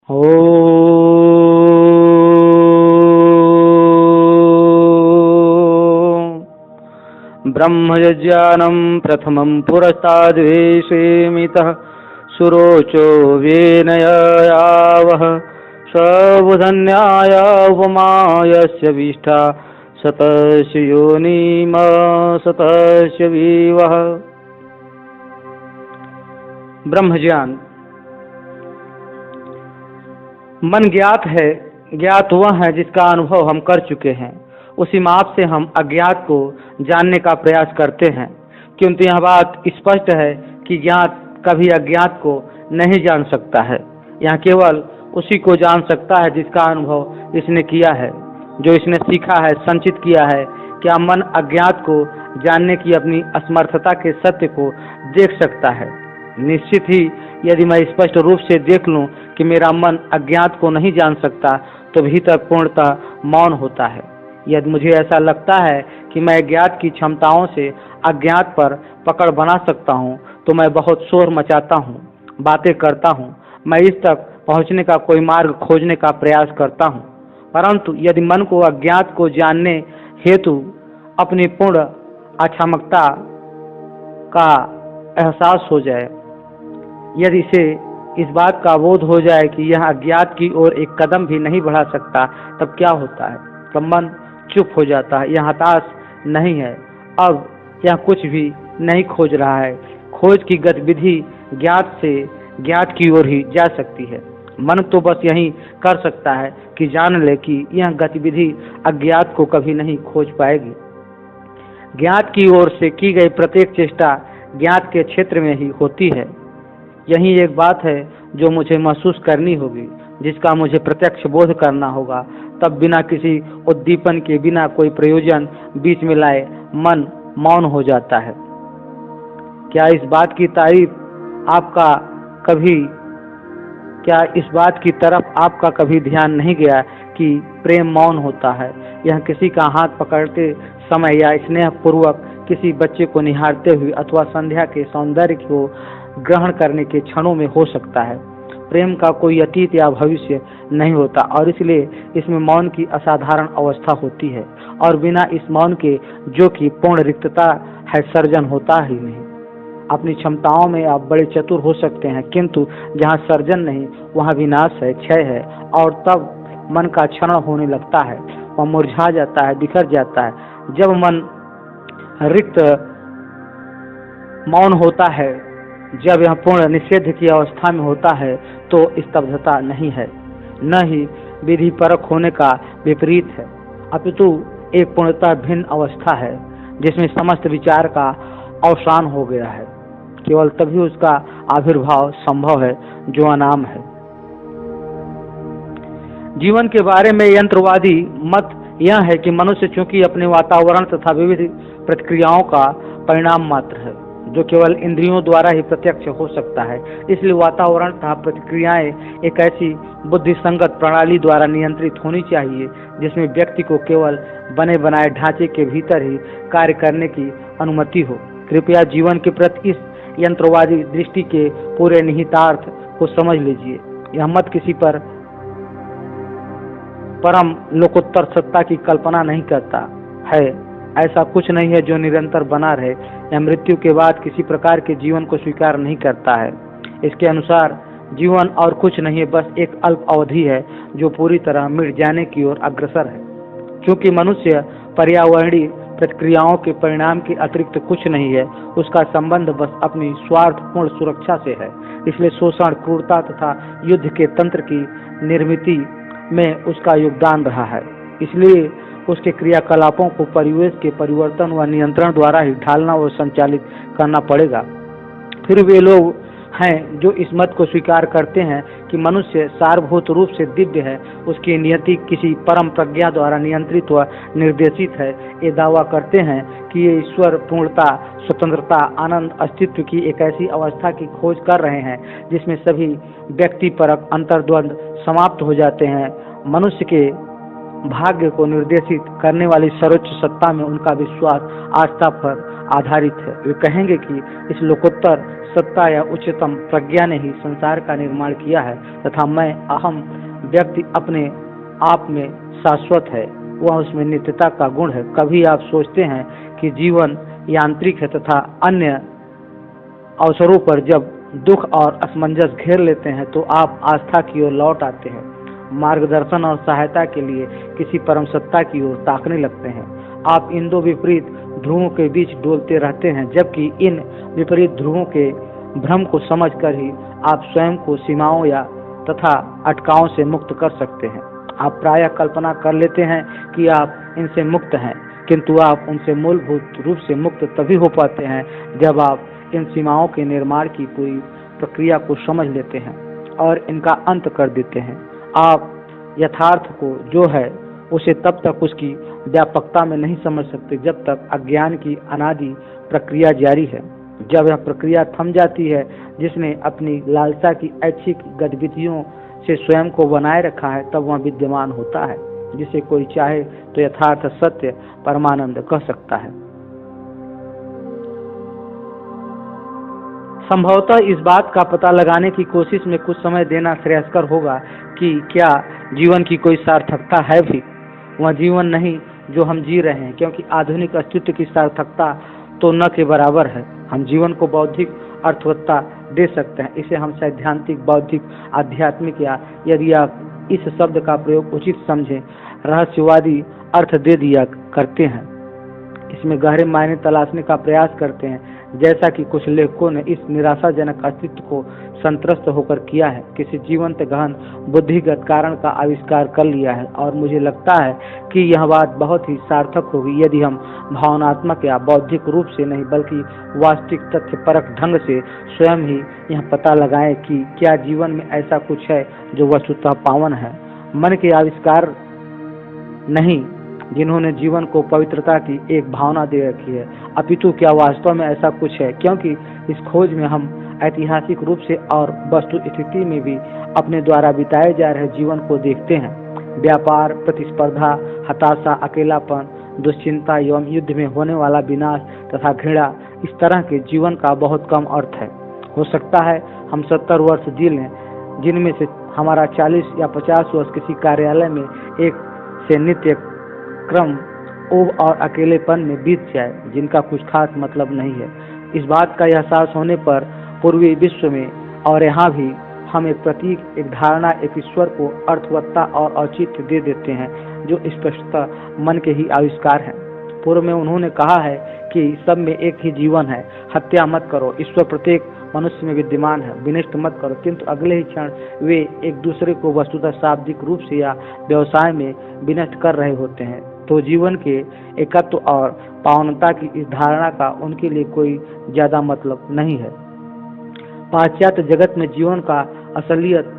ॐ ब्रह्मयज्ञानं प्रथमं पुरस्ताद्वेषेमितः सुरोचो वेनयावः स्वबुधन्याय उपमायस्य विष्ठा सतस्य योनिम सतस्य विवः। ब्रह्मज्ञान। मन ज्ञात है, ज्ञात वह है जिसका अनुभव हम कर चुके हैं। उसी माप से हम अज्ञात को जानने का प्रयास करते हैं, किंतु यह बात स्पष्ट है कि ज्ञात कभी अज्ञात को नहीं जान सकता है। यह केवल उसी को जान सकता है जिसका अनुभव इसने किया है, जो इसने सीखा है, संचित किया है। क्या मन अज्ञात को जानने की अपनी असमर्थता के सत्य को देख सकता है? निश्चित ही यदि मैं स्पष्ट रूप से देख लूं कि मेरा मन अज्ञात को नहीं जान सकता, तो भीतर पूर्णतः मौन होता है। यदि मुझे ऐसा लगता है कि मैं ज्ञात की क्षमताओं से अज्ञात पर पकड़ बना सकता हूं, तो मैं बहुत शोर मचाता हूं, बातें करता हूं, मैं इस तक पहुंचने का कोई मार्ग खोजने का प्रयास करता हूं। परंतु यदि मन को अज्ञात को जानने हेतु अपनी पूर्ण अक्षमता का एहसास हो जाए, यदि इसे इस बात का बोध हो जाए कि यह अज्ञात की ओर एक कदम भी नहीं बढ़ा सकता, तब क्या होता है? तब मन चुप हो जाता है। यह हताश नहीं है, अब यह कुछ भी नहीं खोज रहा है। खोज की गतिविधि ज्ञात से ज्ञात की ओर ही जा सकती है। मन तो बस यही कर सकता है कि जान ले कि यह गतिविधि अज्ञात को कभी नहीं खोज पाएगी। ज्ञात की ओर से की गई प्रत्येक चेष्टा ज्ञात के क्षेत्र में ही होती है। यही एक बात है जो मुझे महसूस करनी होगी, जिसका मुझे प्रत्यक्ष बोध करना होगा। तब बिना किसी उद्दीपन के, बिना कोई प्रयोजन बीच में लाए, मन मौन हो जाता है। क्या इस बात की तरफ आपका कभी ध्यान नहीं गया कि प्रेम मौन होता है? यह किसी का हाथ पकड़ते समय या स्नेह पूर्वक किसी बच्चे को निहारते हुए अथवा संध्या के सौंदर्य को ग्रहण करने के क्षणों में हो सकता है। प्रेम का कोई अतीत या भविष्य नहीं होता, और इसलिए इसमें मौन की असाधारण अवस्था होती है। और बिना इस मौन के, जो कि पूर्ण रिक्तता है, सर्जन होता ही नहीं। अपनी क्षमताओं में आप बड़े चतुर हो सकते हैं, किंतु जहाँ सर्जन नहीं, वहाँ विनाश है, क्षय है। और तब मन का क्षरण होने लगता है, वह मुरझा जाता है, बिखर जाता है। जब मन रिक्त मौन होता है, जब यह पूर्ण निषेध की अवस्था में होता है, तो स्तब्धता नहीं है, न ही विधि परक होने का विपरीत है, अपितु एक पूर्णतः भिन्न अवस्था है जिसमें समस्त विचार का अवसान हो गया है। केवल तभी उसका आविर्भाव संभव है जो अनाम है। जीवन के बारे में यंत्रवादी मत यह है कि मनुष्य चूंकि अपने वातावरण तथा विविध प्रतिक्रियाओं का परिणाम मात्र है, जो केवल इंद्रियों द्वारा ही प्रत्यक्ष हो सकता है, इसलिए वातावरण तथा प्रतिक्रियाएं एक ऐसी बुद्धि संगत प्रणाली द्वारा नियंत्रित होनी चाहिए जिसमें व्यक्ति को केवल बने बनाए ढांचे के भीतर ही कार्य करने की अनुमति हो। कृपया जीवन के प्रति इस यंत्रवादी दृष्टि के पूरे निहितार्थ को समझ लीजिए। यह मत किसी पर परम लोकोत्तर सत्ता की कल्पना नहीं करता है। ऐसा कुछ नहीं है जो निरंतर बना रहे, या मृत्यु के बाद किसी प्रकार के जीवन को स्वीकार नहीं करता है। इसके अनुसार जीवन और कुछ नहीं है, बस एक अल्प अवधि है जो पूरी तरह मिट जाने की ओर अग्रसर है। क्योंकि मनुष्य पर्यावरणीय प्रतिक्रियाओं के परिणाम के अतिरिक्त कुछ नहीं है, उसका संबंध बस अपनी स्वार्थपूर्ण सुरक्षा से है। इसलिए शोषण, क्रूरता तथा युद्ध के तंत्र की निर्मिति में उसका योगदान रहा है। इसलिए उसके क्रियाकलापों को परिवेश के परिवर्तन व नियंत्रण द्वारा ही ढालना व संचालित करना पड़ेगा। फिर वे लोग हैं जो इस मत को स्वीकार करते हैं कि मनुष्य सारभूत रूप से दिव्य है, उसकी नियति किसी परम प्रज्ञा द्वारा नियंत्रित व निर्देशित है। ये दावा करते हैं कि ये ईश्वर पूर्णता, स्वतंत्रता, आनंद, अस्तित्व की एक ऐसी अवस्था की खोज कर रहे हैं जिसमें सभी व्यक्तिपरक अंतर्द्वंद समाप्त हो जाते हैं। मनुष्य के भाग्य को निर्देशित करने वाली सर्वोच्च सत्ता में उनका विश्वास आस्था पर आधारित है। वे कहेंगे कि इस लोकोत्तर सत्ता या उच्चतम प्रज्ञा ने ही संसार का निर्माण किया है तथा मैं अहम व्यक्ति अपने आप में शाश्वत है, वह उसमें नित्यता का गुण है। कभी आप सोचते हैं कि जीवन यांत्रिक है तथा अन्य अवसरों पर जब दुख और असमंजस घेर लेते हैं तो आप आस्था की ओर लौट आते हैं, मार्गदर्शन और सहायता के लिए किसी परम सत्ता की ओर ताकने लगते हैं। आप इन दो विपरीत ध्रुवों के बीच डोलते रहते हैं, जबकि इन विपरीत ध्रुवों के भ्रम को समझकर ही आप स्वयं को सीमाओं या तथा अटकावों से मुक्त कर सकते हैं। आप प्रायः कल्पना कर लेते हैं कि आप इनसे मुक्त हैं, किंतु आप उनसे मूलभूत रूप से मुक्त तभी हो पाते हैं जब आप इन सीमाओं के निर्माण की पूरी प्रक्रिया को समझ लेते हैं और इनका अंत कर देते हैं। आप यथार्थ को जो है उसे तब तक उसकी व्यापकता में नहीं समझ सकते जब तक अज्ञान की अनादि प्रक्रिया जारी है। जब यह प्रक्रिया थम जाती है, जिसने अपनी लालसा की ऐच्छिक गतिविधियों से स्वयं को बनाए रखा है, तब वह विद्यमान होता है, जिसे कोई चाहे तो यथार्थ सत्य परमानंद कह सकता है। संभवतः इस बात का पता लगाने की कोशिश में कुछ समय देना श्रेयस्कर होगा कि क्या जीवन की कोई सार्थकता है भी। वह जीवन नहीं जो हम जी रहे हैं, क्योंकि आधुनिक अस्तित्व की सार्थकता तो न के बराबर है। हम जीवन को बौद्धिक अर्थवत्ता दे सकते हैं, इसे हम सैद्धांतिक, बौद्धिक, आध्यात्मिक या यदि आप इस शब्द का प्रयोग उचित समझें, रहस्यवादी अर्थ दे दिया करते हैं। इसमें गहरे मायने तलाशने का प्रयास करते हैं, जैसा कि कुछ लेखकों ने इस निराशाजनक अस्तित्व को संतुष्ट होकर किया है। किसी जीवंत गहन बुद्धिगत कारण का आविष्कार कर लिया है, और मुझे लगता है कि यह बात बहुत ही सार्थक होगी यदि हम भावनात्मक या बौद्धिक रूप से नहीं बल्कि वास्तविक तथ्यपरक ढंग से स्वयं ही यह पता लगाएं कि क्या जीवन में ऐसा कुछ है जो वस्तुतः पावन है। मन के आविष्कार नहीं जिन्होंने जीवन को पवित्रता की एक भावना दे रखी है, अपितु क्या वास्तव में ऐसा कुछ है, क्योंकि इस खोज में हम ऐतिहासिक रूप से और वस्तु स्थिति में भी अपने द्वारा बिताए जा रहे जीवन को देखते हैं। व्यापार, प्रतिस्पर्धा, हताशा, अकेलापन, दुश्चिंता एवं युद्ध में होने वाला विनाश तथा घृणा, इस तरह के जीवन का बहुत कम अर्थ है। हो सकता है हम 70 वर्ष जी लें, जिनमें से हमारा 40 या 50 वर्ष किसी कार्यालय में एक से नित्य क्रम ऊब और अकेलेपन में बीत जाए, जिनका कुछ खास मतलब नहीं है। इस बात का एहसास होने पर पूर्वी विश्व में और यहाँ भी हम एक प्रतीक, एक धारणा, एक ईश्वर को अर्थवत्ता और औचित्य दे देते हैं, जो स्पष्टतः मन के ही आविष्कार है। पूर्व में उन्होंने कहा है कि सब में एक ही जीवन है, हत्या मत करो, ईश्वर प्रत्येक मनुष्य में विद्यमान है, विनष्ट मत करो, किंतु अगले ही क्षण वे एक दूसरे को वस्तुतः शाब्दिक रूप से या व्यवसाय में विनष्ट कर रहे होते हैं। तो जीवन के एकत्व और पावनता की इस धारणा का उनके लिए कोई ज्यादा मतलब नहीं है। पाश्चात्य जगत में जीवन का असलियत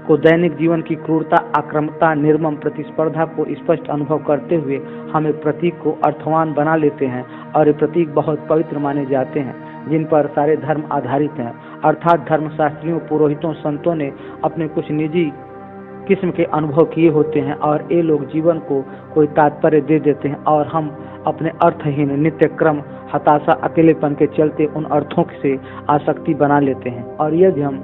को दैनिक जीवन की क्रूरता, आक्रामकता, निर्मम प्रतिस्पर्धा को स्पष्ट अनुभव करते हुए हम एक प्रतीक को अर्थवान बना लेते हैं, और ये प्रतीक बहुत पवित्र माने जाते हैं, जिन पर सारे धर्म आधारित हैं। अर्थात धर्मशास्त्रियों, पुरोहितों, संतों ने अपने कुछ निजी किस्म के अनुभव किए होते हैं, और ये लोग जीवन को कोई तात्पर्य दे देते हैं, और हम अपने अर्थहीन नित्य क्रम, हताशा, अकेलेपन के चलते उन अर्थों से आसक्ति बना लेते हैं। और यदि हम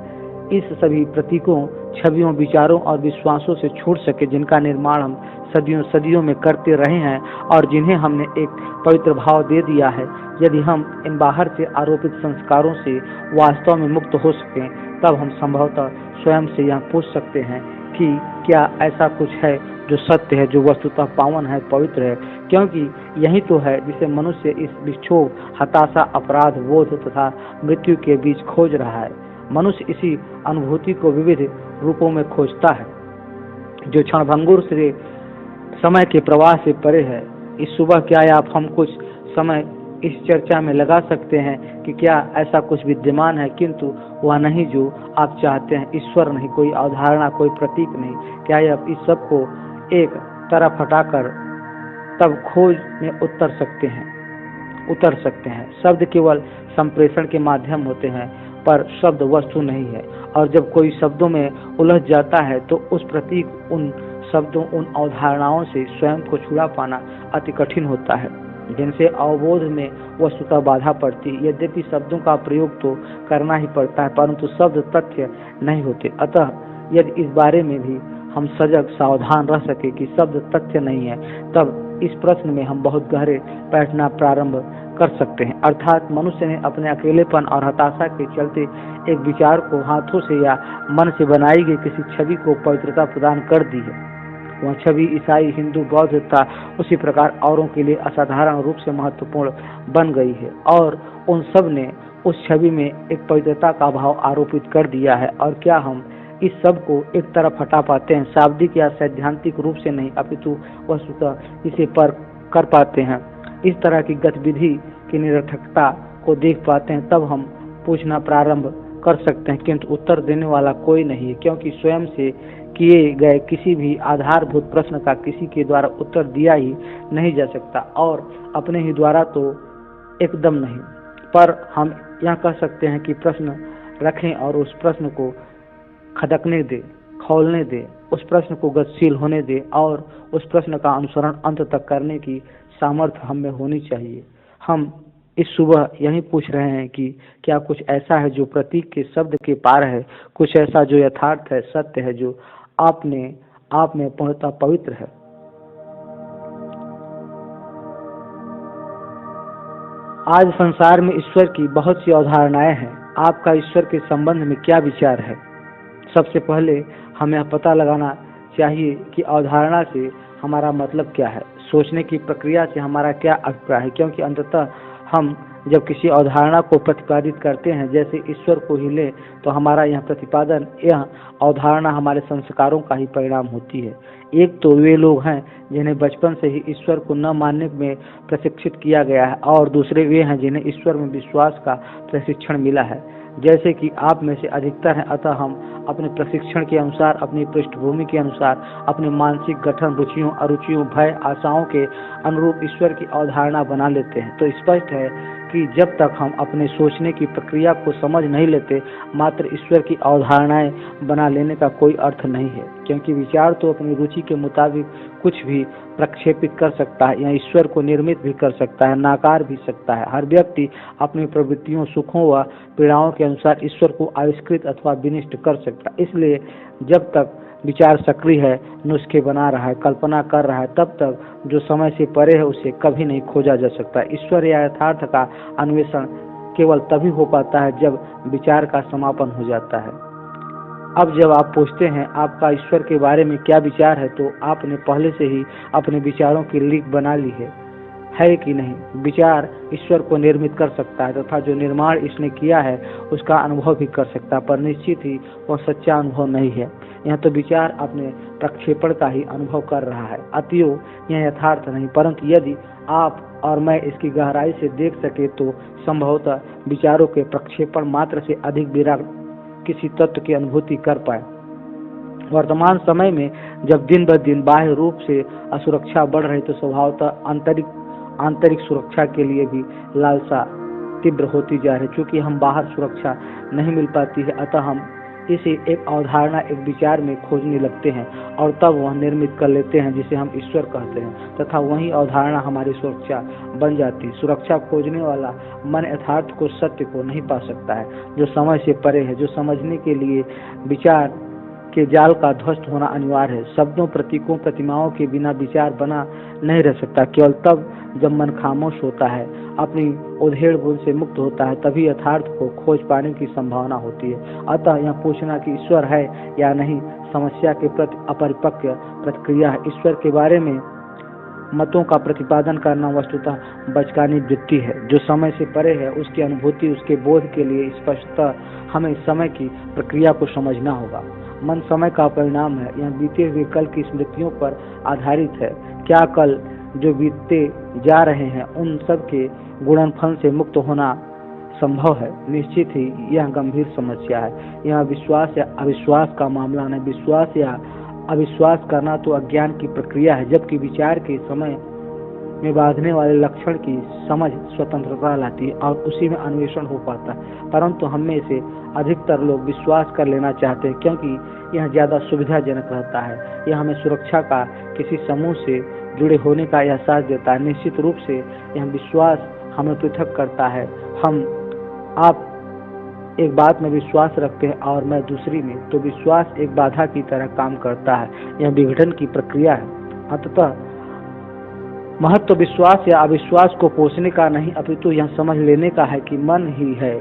इस सभी प्रतीकों, छवियों, विचारों और विश्वासों से छूट सके जिनका निर्माण हम सदियों सदियों में करते रहे हैं और जिन्हें हमने एक पवित्र भाव दे दिया है, यदि हम इन बाहर से आरोपित संस्कारों से वास्तव में मुक्त हो सकें, तब हम संभवतः स्वयं से यह पूछ सकते हैं कि क्या ऐसा कुछ है जो सत्य है, जो वस्तुतः पावन है, पवित्र है, क्योंकि यही तो है जिसे मनुष्य इस विक्षोभ, हताशा, अपराध बोध तथा मृत्यु के बीच खोज रहा है। मनुष्य इसी अनुभूति को विविध रूपों में खोजता है, जो क्षणभंगुर से समय के प्रवाह से परे है। इस सुबह क्या आप हम कुछ समय इस चर्चा में लगा सकते हैं कि क्या ऐसा कुछ विद्यमान है, किंतु वह नहीं जो आप चाहते हैं, ईश्वर नहीं, कोई अवधारणा, कोई प्रतीक नहीं। क्या आप इस सब को एक तरफ हटाकर तब खोज में उतर सकते हैं। शब्द केवल संप्रेषण के माध्यम होते हैं, पर शब्द वस्तु नहीं है, और जब कोई शब्दों में उलझ जाता है तो उस प्रतीक, उन शब्दों, उन अवधारणाओं से स्वयं को छुड़ा पाना अति कठिन होता है। जिनसे अवबोध में वस्तुतः बाधा पड़ती है। यद्यपि शब्दों का प्रयोग तो करना ही पड़ता है, परंतु शब्द तथ्य नहीं होते। अतः यदि इस बारे में भी हम सजग सावधान रह सके कि शब्द तथ्य नहीं है, तब इस प्रश्न में हम बहुत गहरे बैठना प्रारंभ कर सकते हैं। अर्थात मनुष्य ने अपने अकेलेपन और हताशा के चलते एक विचार को हाथों से या मन से बनाई गई किसी छवि को पवित्रता प्रदान कर दी है। वह छवि ईसाई, हिंदू, बौद्ध तथा उसी प्रकार औरों के लिए असाधारण रूप से महत्वपूर्ण बन गई है, और उन सब ने उस छवि में एक पवित्रता का भाव आरोपित कर दिया है। और क्या हम इस सब को एक तरफ हटा पाते हैं? शाब्दिक या सैद्धांतिक रूप से नहीं, अपितु वस्तुतः इसे पर कर पाते हैं, इस तरह की गतिविधि की निरर्थकता को देख पाते हैं, तब हम पूछना प्रारंभ कर सकते हैं। किंतु उत्तर देने वाला कोई नहीं है, क्योंकि स्वयं से किए गए किसी भी आधारभूत प्रश्न का किसी के द्वारा उत्तर दिया ही नहीं जा सकता, और अपने ही द्वारा तो एकदम नहीं। पर हम यह कह सकते हैं कि प्रश्न रखें और उस प्रश्न को खदकने दे, खोलने दे, उस प्रश्न को गतिशील होने दे, और उस प्रश्न का अनुसरण अंत तक करने की सामर्थ्य हम में होनी चाहिए। हम इस सुबह यही पूछ रहे हैं कि क्या कुछ ऐसा है जो प्रतीक के शब्द के पार है, कुछ ऐसा जो यथार्थ है, सत्य है, जो आपने आप में पूर्णतः पवित्र है। आज संसार में ईश्वर की बहुत सी अवधारणाएं हैं। आपका ईश्वर के संबंध में क्या विचार है? सबसे पहले हमें पता लगाना चाहिए कि अवधारणा से हमारा मतलब क्या है, सोचने की प्रक्रिया से हमारा क्या अभिप्राय है, क्योंकि अंततः हम जब किसी अवधारणा को प्रतिपादित करते हैं, जैसे ईश्वर को ही ले, तो हमारा यह प्रतिपादन, यह अवधारणा हमारे संस्कारों का ही परिणाम होती है। एक तो वे लोग हैं जिन्हें बचपन से ही ईश्वर को न मानने में प्रशिक्षित किया गया है, और दूसरे वे हैं जिन्हें ईश्वर में विश्वास का प्रशिक्षण मिला है, जैसे कि आप में से अधिकतर हैं। अतः हम अपने प्रशिक्षण के अनुसार, अपनी पृष्ठभूमि के अनुसार, अपने मानसिक गठन, रुचियों, अरुचियों, भय, आशाओं के अनुरूप ईश्वर की अवधारणा बना लेते हैं। तो स्पष्ट है कि जब तक हम अपने सोचने की प्रक्रिया को समझ नहीं लेते, मात्र ईश्वर की अवधारणाएं बना लेने का कोई अर्थ नहीं है, क्योंकि विचार तो अपनी रुचि के मुताबिक कुछ भी प्रक्षेपित कर सकता है, या ईश्वर को निर्मित भी कर सकता है, नाकार भी सकता है। हर व्यक्ति अपनी प्रवृत्तियों, सुखों व पीड़ाओं के अनुसार ईश्वर को आविष्कृत अथवा विनिष्ट कर सकता है। इसलिए जब तक विचार सक्रिय है, नुस्खे बना रहा है, कल्पना कर रहा है, तब तक जो समय से परे है उसे कभी नहीं खोजा जा सकता। ईश्वर या यथार्थ का अन्वेषण केवल तभी हो पाता है जब विचार का समापन हो जाता है। अब जब आप पूछते हैं आपका ईश्वर के बारे में क्या विचार है, तो आपने पहले से ही अपने विचारों की लीक बना ली है कि नहीं? विचार ईश्वर को निर्मित कर सकता है तथा जो निर्माण इसने किया है उसका अनुभव भी कर सकता है, पर निश्चित ही वह सच्चा अनुभव नहीं है। यह तो विचार अपने प्रक्षेपण का ही अनुभव कर रहा है, अतएव यह यथार्थ नहीं। परंतु यदि आप और मैं इसकी गहराई से देख सके तो संभवतः विचारों के प्रक्षेपण मात्र से अधिक विराट किसी तत्व की अनुभूति कर पाए। वर्तमान समय में जब दिन ब दिन बाह्य रूप से असुरक्षा बढ़ रही, तो स्वभावतः आंतरिक सुरक्षा के लिए भी लालसा तीव्र होती जा रही। चूंकि हम बाहर सुरक्षा नहीं मिल पाती है, अतः हम इसे एक अवधारणा, एक विचार में खोजने लगते हैं, और तब वह निर्मित कर लेते हैं जिसे हम ईश्वर कहते हैं, तथा वही अवधारणा हमारी सुरक्षा बन जाती। सुरक्षा खोजने वाला मन यथार्थ को, सत्य को नहीं पा सकता है, जो समय से परे है, जो समझने के लिए विचार के जाल का ध्वस्त होना अनिवार्य है। शब्दों, प्रतीकों, प्रतिमाओं के बिना विचार बना नहीं रह सकता। केवल तब जब मन खामोश होता है, अपनी उधेड़ बुन से मुक्त होता है, तभी यथार्थ को खोज पाने की संभावना होती है। अतः यह पूछना कि ईश्वर है या नहीं समस्या के प्रति अपरिपक्व प्रतिक्रिया है। ईश्वर के बारे में मतों का प्रतिपादन करना वस्तुतः बचकानी वृत्ति है, जो समय से परे है। उसकी अनुभूति, उसके बोध के लिए स्पष्टतः हमें समय की प्रक्रिया को समझना होगा। मन समय का परिणाम है, यह बीते हुए कल की स्मृतियों पर आधारित है। क्या कल जो बीतते जा रहे हैं उन सब के गुणनफल से मुक्त होना संभव है? निश्चित ही यह गंभीर समस्या है। यह विश्वास या अविश्वास का मामला नहीं। विश्वास या अविश्वास करना तो अज्ञान की प्रक्रिया है, जबकि विचार के समय में बांधने वाले लक्षण की समझ स्वतंत्रता लाती है और उसी में अन्वेषण हो पाता है। परंतु हम में से अधिकतर लोग विश्वास कर लेना चाहते हैं, क्योंकि यह ज्यादा सुविधाजनक रहता है। यह हमें सुरक्षा का किसी समूह से जुड़े होने का एहसास देता है। निश्चित रूप से यह विश्वास हमें पृथक करता है। आप एक बात में विश्वास रखते हैं और मैं दूसरी में, तो विश्वास एक बाधा की तरह काम करता है। यह विघटन की प्रक्रिया है। अंततः महत्व विश्वास या अविश्वास को कोसने का नहीं, अपितु यह समझ लेने का है कि मन ही है,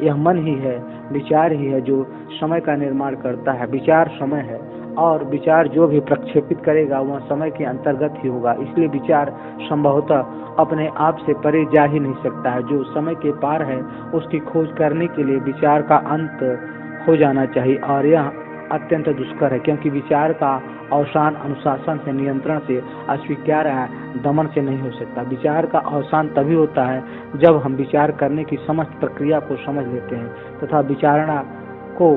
यह मन ही है, विचार ही है जो समय का निर्माण करता है। विचार समय है और विचार जो भी प्रक्षेपित करेगा वह समय के अंतर्गत ही होगा। इसलिए विचार संभवतः अपने आप से परे जा ही नहीं सकता है। जो समय के पार है उसकी खोज करने के लिए विचार का अंत हो जाना चाहिए, और यह अत्यंत दुष्कर है, क्योंकि विचार का अवसान अनुशासन से, नियंत्रण से, अस्वीकार है, दमन से नहीं हो सकता। विचार का अवसान तभी होता है जब हम विचार करने की समस्त प्रक्रिया को समझ लेते हैं, तथा विचारणा को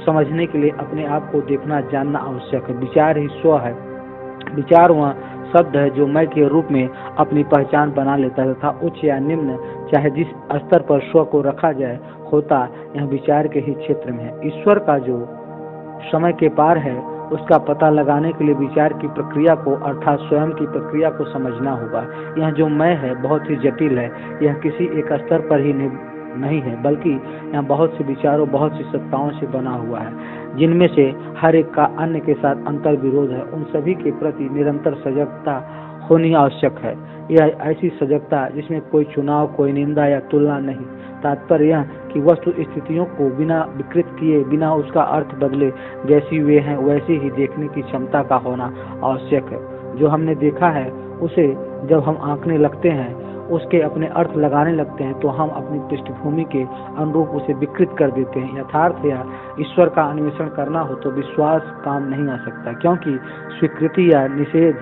समझने के लिए अपने आप को देखना जानना आवश्यक है। विचार ही स्व है। विचार वह शब्द है जो मैं के रूप में अपनी पहचान बना लेता है, तथा उच्च या निम्न चाहे जिस स्तर पर स्व को रखा जाए होता यह विचार के ही क्षेत्र में है। ईश्वर का जो समय के पार है उसका पता लगाने के लिए विचार की प्रक्रिया को, अर्थात स्वयं की प्रक्रिया को समझना होगा। यह जो मैं है बहुत ही जटिल है। यह किसी एक स्तर पर ही नहीं है, बल्कि यह बहुत से विचारों, बहुत सी सत्ताओं से बना हुआ है, जिनमें से हर एक का अन्य के साथ अंतर विरोध है। उन सभी के प्रति निरंतर सजगता होनी आवश्यक है। यह ऐसी सजगता जिसमें कोई चुनाव, कोई निंदा या तुलना नहीं। तात्पर्य यह कि वस्तु स्थितियों को बिना विकृत किए, बिना उसका अर्थ बदले, जैसी वे हैं वैसे ही देखने की क्षमता का होना आवश्यक है। जो हमने देखा है उसे जब हम आंकने लगते हैं, उसके अपने अर्थ लगाने लगते हैं, तो हम अपनी पृष्ठभूमि के अनुरूप उसे विकृत कर देते हैं। यथार्थ या ईश्वर का अन्वेषण करना हो तो विश्वास काम नहीं आ सकता, क्योंकि स्वीकृति या निषेध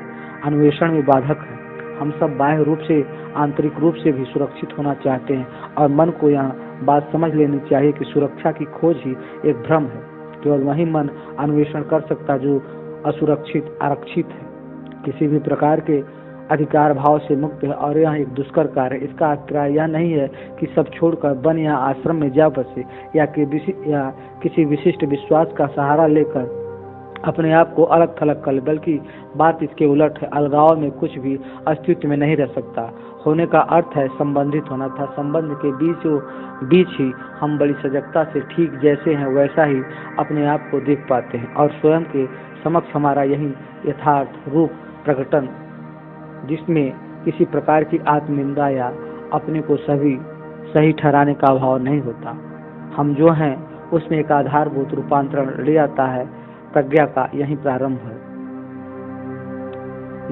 अन्वेषण में बाधक है। हम सब बाह्य रूप से, आंतरिक रूप से भी सुरक्षित होना चाहते हैं, और मन को यह बात समझ लेनी चाहिए कि सुरक्षा की खोज ही एक भ्रम है। केवल वही मन अन्वेषण कर सकता जो असुरक्षित, आरक्षित है, किसी भी प्रकार के अधिकार भाव से मुक्त है, और यह एक दुष्कर कार्य है। इसका अभिप्राय यह नहीं है कि सब छोड़कर वन या आश्रम में जा बसे, या किसी विशिष्ट विश्वास का सहारा लेकर अपने आप को अलग थलग कर ले, बल्कि बात इसके उलट है। अलगाव में कुछ भी अस्तित्व में नहीं रह सकता। होने का अर्थ है संबंधित होना था। संबंध के बीच ही हम बड़ी सजगता से ठीक जैसे हैं वैसा ही अपने आप को देख पाते हैं, और स्वयं के समक्ष हमारा यही यथार्थ रूप प्रकटन, जिसमें किसी प्रकार की आत्मनिंदा या अपने को सही ठहराने का भाव नहीं होता। हम जो हैं उसमें एक आधारभूत रूपांतरण ले आता है। प्रज्ञा का यही प्रारंभ है।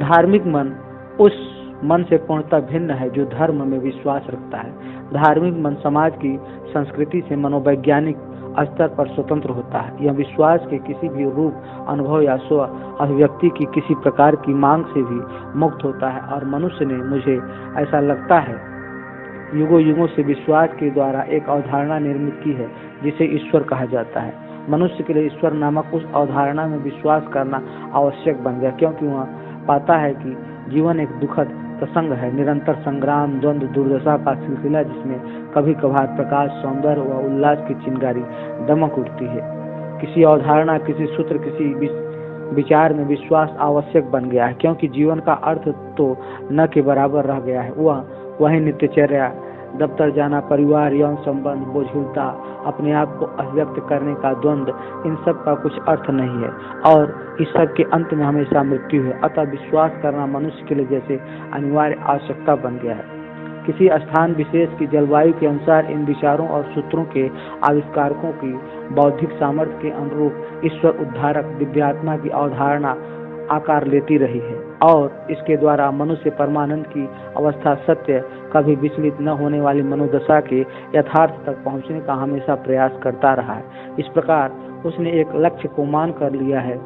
धार्मिक मन उस मन से पूर्णतः भिन्न है जो धर्म में विश्वास रखता है। धार्मिक मन समाज की संस्कृति से मनोवैज्ञानिक स्तर पर स्वतंत्र होता है। यह विश्वास के किसी भी रूप, अनुभव या स्व अभिव्यक्ति की किसी प्रकार की मांग से भी मुक्त होता है, और मनुष्य ने, मुझे ऐसा लगता है, युगों युगों से विश्वास के द्वारा एक अवधारणा निर्मित की है जिसे ईश्वर कहा जाता है। मनुष्य के लिए ईश्वर नामक उस अवधारणा में विश्वास करना आवश्यक बन गया, क्योंकि वह पाता है कि जीवन एक दुखद प्रसंग है, निरंतर संग्राम, द्वंद्व, दुर्दशा का सिलसिला, जिसमें कभी कभार प्रकाश, सौंदर्य व उल्लास की चिंगारी दमक उठती है। किसी अवधारणा, किसी सूत्र, किसी विचार में विश्वास आवश्यक बन गया है, क्योंकि जीवन का अर्थ तो न के बराबर रह गया है। वही नित्यचर्या, दफ्तर जाना, परिवार, यौन संबंध, बोझिलता, अपने आप को अभिव्यक्त करने का द्वंद्व, इन सब का कुछ अर्थ नहीं है, और इस सब के अंत में हमेशा मृत्यु है। अतः विश्वास करना मनुष्य के लिए जैसे अनिवार्य आवश्यकता बन गया है। किसी स्थान विशेष की जलवायु के अनुसार इन विचारों और सूत्रों के आविष्कारकों की बौद्धिक सामर्थ्य के अनुरूप ईश्वर, उद्धारक, दिव्यात्मा की अवधारणा आकार लेती रही है, और इसके द्वारा मनुष्य परमानंद की अवस्था, सत्य, कभी विचलित न होने वाली मनोदशा के यथार्थ तक पहुंचने का हमेशा प्रयास करता रहा है। इस प्रकार उसने एक लक्ष्य को मान कर लिया है,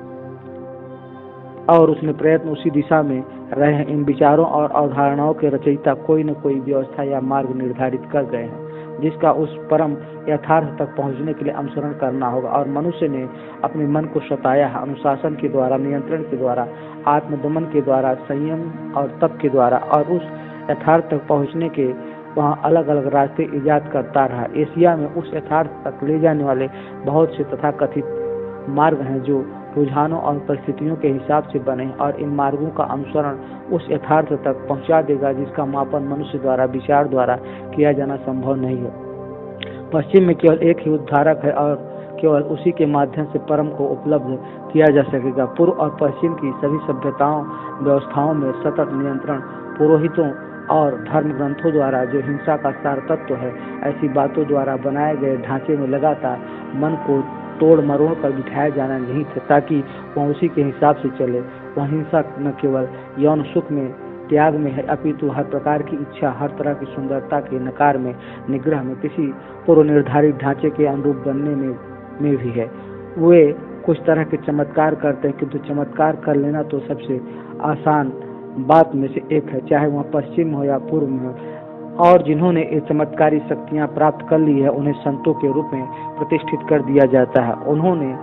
और उसने प्रयत्न उसी दिशा में रहे हैं। इन विचारों और अवधारणाओं के रचयिता कोई न कोई व्यवस्था या मार्ग निर्धारित कर गए हैं, जिसका उस परम यथार्थ तक पहुंचने के लिए अनुसरण करना होगा, और मनुष्य ने अपने मन को सताया है, अनुशासन के द्वारा, नियंत्रण के द्वारा, आत्मदमन के द्वारा, संयम और तप के द्वारा, और उस यथार्थ तक पहुंचने के वहाँ अलग अलग रास्ते इजाद करता रहा। एशिया में उस यथार्थ तक ले जाने वाले बहुत से तथाकथित मार्ग हैं जो रुझानों और परिस्थितियों के हिसाब से बने और इन मार्गों का अनुसरण उस यथार्थ तक पहुंचा देगा जिसका मापन मनुष्य द्वारा विचार द्वारा किया जाना संभव नहीं है। पश्चिम में केवल एक ही उद्धारक है और केवल उसी के माध्यम से परम को उपलब्ध किया जा सकेगा। पूर्व और पश्चिम की सभी सभ्यताओं व्यवस्थाओं में सतत नियंत्रण पुरोहितों और धर्म ग्रंथों द्वारा जो हिंसा का सार तत्व है, ऐसी बातों द्वारा बनाए गए ढांचे में लगातार मन को तोड़ मरोड़ कर बिठाया जाना नहीं था ताकि वह उसी के हिसाब से चले। वह हिंसा न केवल यौन सुख में त्याग में है अपितु हर प्रकार की इच्छा, हर तरह की सुंदरता के नकार में, निग्रह में, किसी पूर्व निर्धारित ढांचे के अनुरूप बनने में भी है। वे कुछ तरह के चमत्कार करते हैं, किंतु चमत्कार कर लेना तो सबसे आसान बात में से एक है, चाहे वह पश्चिम हो या पूर्व में हो। और जिन्होंने ये चमत्कारी शक्तियां प्राप्त कर ली है उन्हें संतों के रूप में प्रतिष्ठित कर दिया जाता है। उन्होंने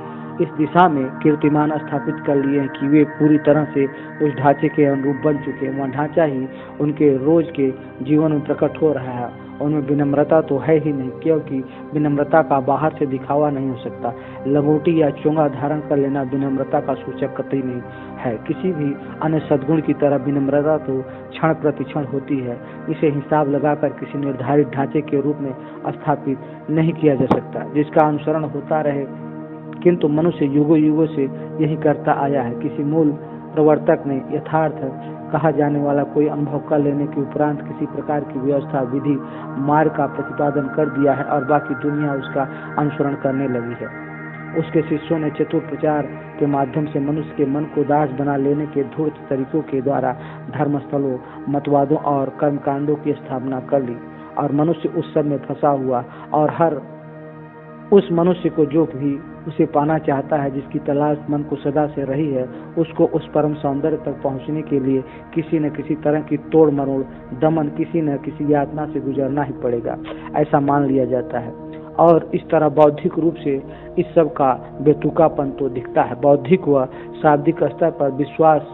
इस दिशा में कीर्तिमान स्थापित कर लिए हैं कि वे पूरी तरह से उस ढांचे के अनुरूप बन चुके हैं। वह ढांचा ही उनके रोज के जीवन में प्रकट हो रहा है। उनमें विनम्रता तो है ही नहीं, क्योंकि विनम्रता का बाहर से दिखावा नहीं हो सकता। लंगोटी या चोंगा धारण कर लेना विनम्रता का सूचक कतई नहीं है। किसी भी अन्य सद्गुण की तरह विनम्रता तो क्षण प्रतिक्षण होती है। इसे हिसाब लगाकर किसी निर्धारित ढांचे के रूप में स्थापित नहीं किया जा सकता जिसका अनुसरण होता रहे, किंतु मनुष्य युगों युगों से यही करता आया है। किसी मूल प्रवर्तक ने यथार्थ कहा जाने वाला कोई अनुभव कर लेने के उपरांत किसी प्रकार की व्यवस्था, विधि, मार्ग का प्रतिपादन कर दिया है और बाकी दुनिया उसका अनुसरण करने लगी है। उसके शिष्यों ने चतुर प्रचार के माध्यम से मनुष्य के मन को दास बना लेने के धूर्त तरीकों के द्वारा धर्मस्थलों, मतवादों और कर्मकांडों की स्थापना कर ली और मनुष्य उस सब में फंसा हुआ और हर उस मनुष्य को जो भी उसे पाना चाहता है, जिसकी तलाश मन को सदा से रही है, उसको उस परम सौंदर्य तक पहुंचने के लिए किसी न किसी तरह की तोड़ मरोड़, दमन, किसी न किसी यातना से गुजरना ही पड़ेगा, ऐसा मान लिया जाता है। और इस तरह बौद्धिक रूप से इस सब का बेतुकापन तो दिखता है। बौद्धिक व शाब्दिक स्तर पर विश्वास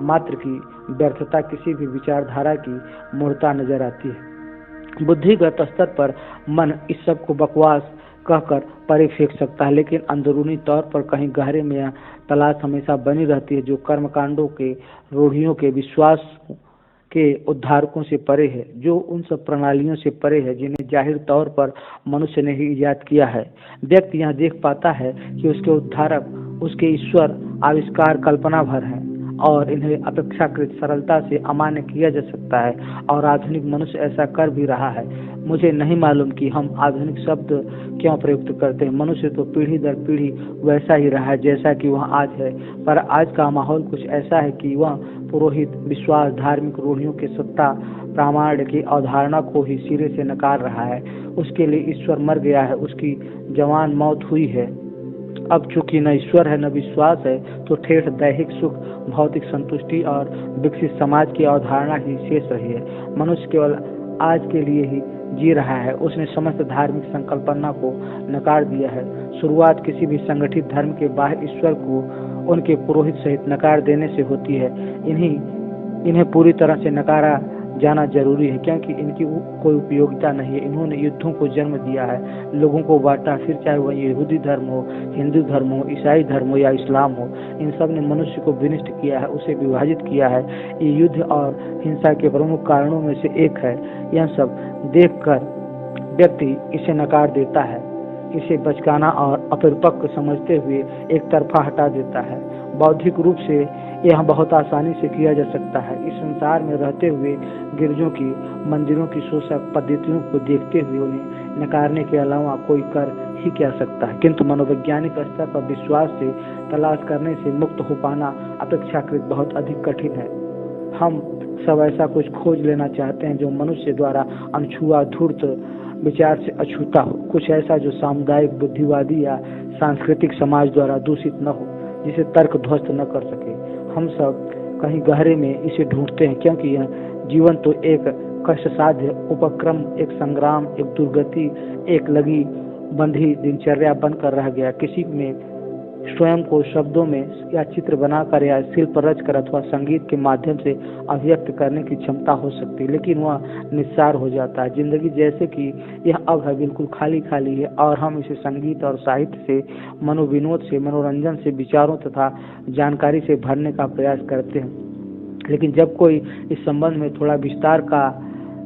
मात्र की व्यर्थता, किसी भी विचारधारा की मूर्खता नजर आती है। बुद्धिगत स्तर पर मन इस सब को बकवास कहकर परे फेंक सकता है, लेकिन अंदरूनी तौर पर कहीं गहरे में यह तलाश हमेशा बनी रहती है जो कर्मकांडों के, रूढ़ियों के, विश्वास के उद्धारकों से परे है, जो उन सब प्रणालियों से परे है जिन्हें जाहिर तौर पर मनुष्य ने ही इजाद किया है। व्यक्ति यह देख पाता है कि उसके उद्धारक, उसके ईश्वर आविष्कार कल्पना भर है और इन्हें अपेक्षाकृत सरलता से अमान्य किया जा सकता है और आधुनिक मनुष्य ऐसा कर भी रहा है। मुझे नहीं मालूम कि हम आधुनिक शब्द क्यों प्रयुक्त करते हैं। मनुष्य तो पीढ़ी दर पीढ़ी वैसा ही रहा है जैसा कि वह आज है, पर आज का माहौल कुछ ऐसा है कि वह पुरोहित, विश्वास, धार्मिक रूढ़ियों के सत्ता प्रामाण्य की अवधारणा को ही सिरे से नकार रहा है। उसके लिए ईश्वर मर गया है, उसकी जवान मौत हुई है। अब चूंकि न ईश्वर है न विश्वास है, तो ठेठ दैहिक सुख, भौतिक संतुष्टि और विकसित समाज की अवधारणा ही शेष रही है। मनुष्य केवल आज के लिए ही जी रहा है। उसने समस्त धार्मिक संकल्पना को नकार दिया है। शुरुआत किसी भी संगठित धर्म के बाह्य ईश्वर को उनके पुरोहित सहित नकार देने से होती है। इन्हें पूरी तरह से नकारा जाना जरूरी है, क्योंकि इनकी कोई उपयोगिता नहीं है। इन्होंने युद्धों को जन्म दिया है, लोगों को बांटा, फिर चाहे वह यहूदी धर्म हो, हिंदू धर्म हो, ईसाई धर्म हो या इस्लाम हो, इन सब ने मनुष्य को विनिष्ट किया है, उसे विभाजित किया है। ये युद्ध और हिंसा के प्रमुख कारणों में से एक है। यह सब देखकर व्यक्ति इसे नकार देता है, इसे बचकाना और अपरिपक्व समझते हुए एक तरफा हटा देता है। बौद्धिक रूप से यह बहुत आसानी से किया जा सकता है। इस संसार में रहते हुए गिरजों की, मंदिरों की शोषक पद्धतियों को देखते हुए उन्हें नकारने के अलावा कोई कर ही क्या सकता है। किंतु मनोवैज्ञानिक स्तर पर विश्वास से तलाश करने से मुक्त हो पाना अपेक्षाकृत बहुत अधिक कठिन है। हम सब ऐसा कुछ खोज लेना चाहते हैं जो मनुष्य द्वारा अनछुआ, धूर्त विचार से अछूता हो, कुछ ऐसा जो सामुदायिक, बुद्धिवादी या सांस्कृतिक समाज द्वारा दूषित न हो, जिसे तर्क ध्वस्त न कर सके। हम सब कहीं गहरे में इसे ढूंढते हैं, क्योंकि यह जीवन तो एक कष्ट साध्य उपक्रम, एक संग्राम, एक दुर्गति, एक लगी बंधी दिनचर्या बनकर रह गया। किसी में स्वयं को शब्दों में या चित्र बनाकर या शिल्प रच कर अथवा संगीत के माध्यम से अभिव्यक्त करने की क्षमता हो सकती है, लेकिन वह निस्सार हो जाता है। जिंदगी जैसे कि यह अब है, बिल्कुल खाली खाली है और हम इसे संगीत और साहित्य से, मनोविनोद से, मनोरंजन से, विचारों तथा जानकारी से भरने का प्रयास करते हैं। लेकिन जब कोई इस संबंध में थोड़ा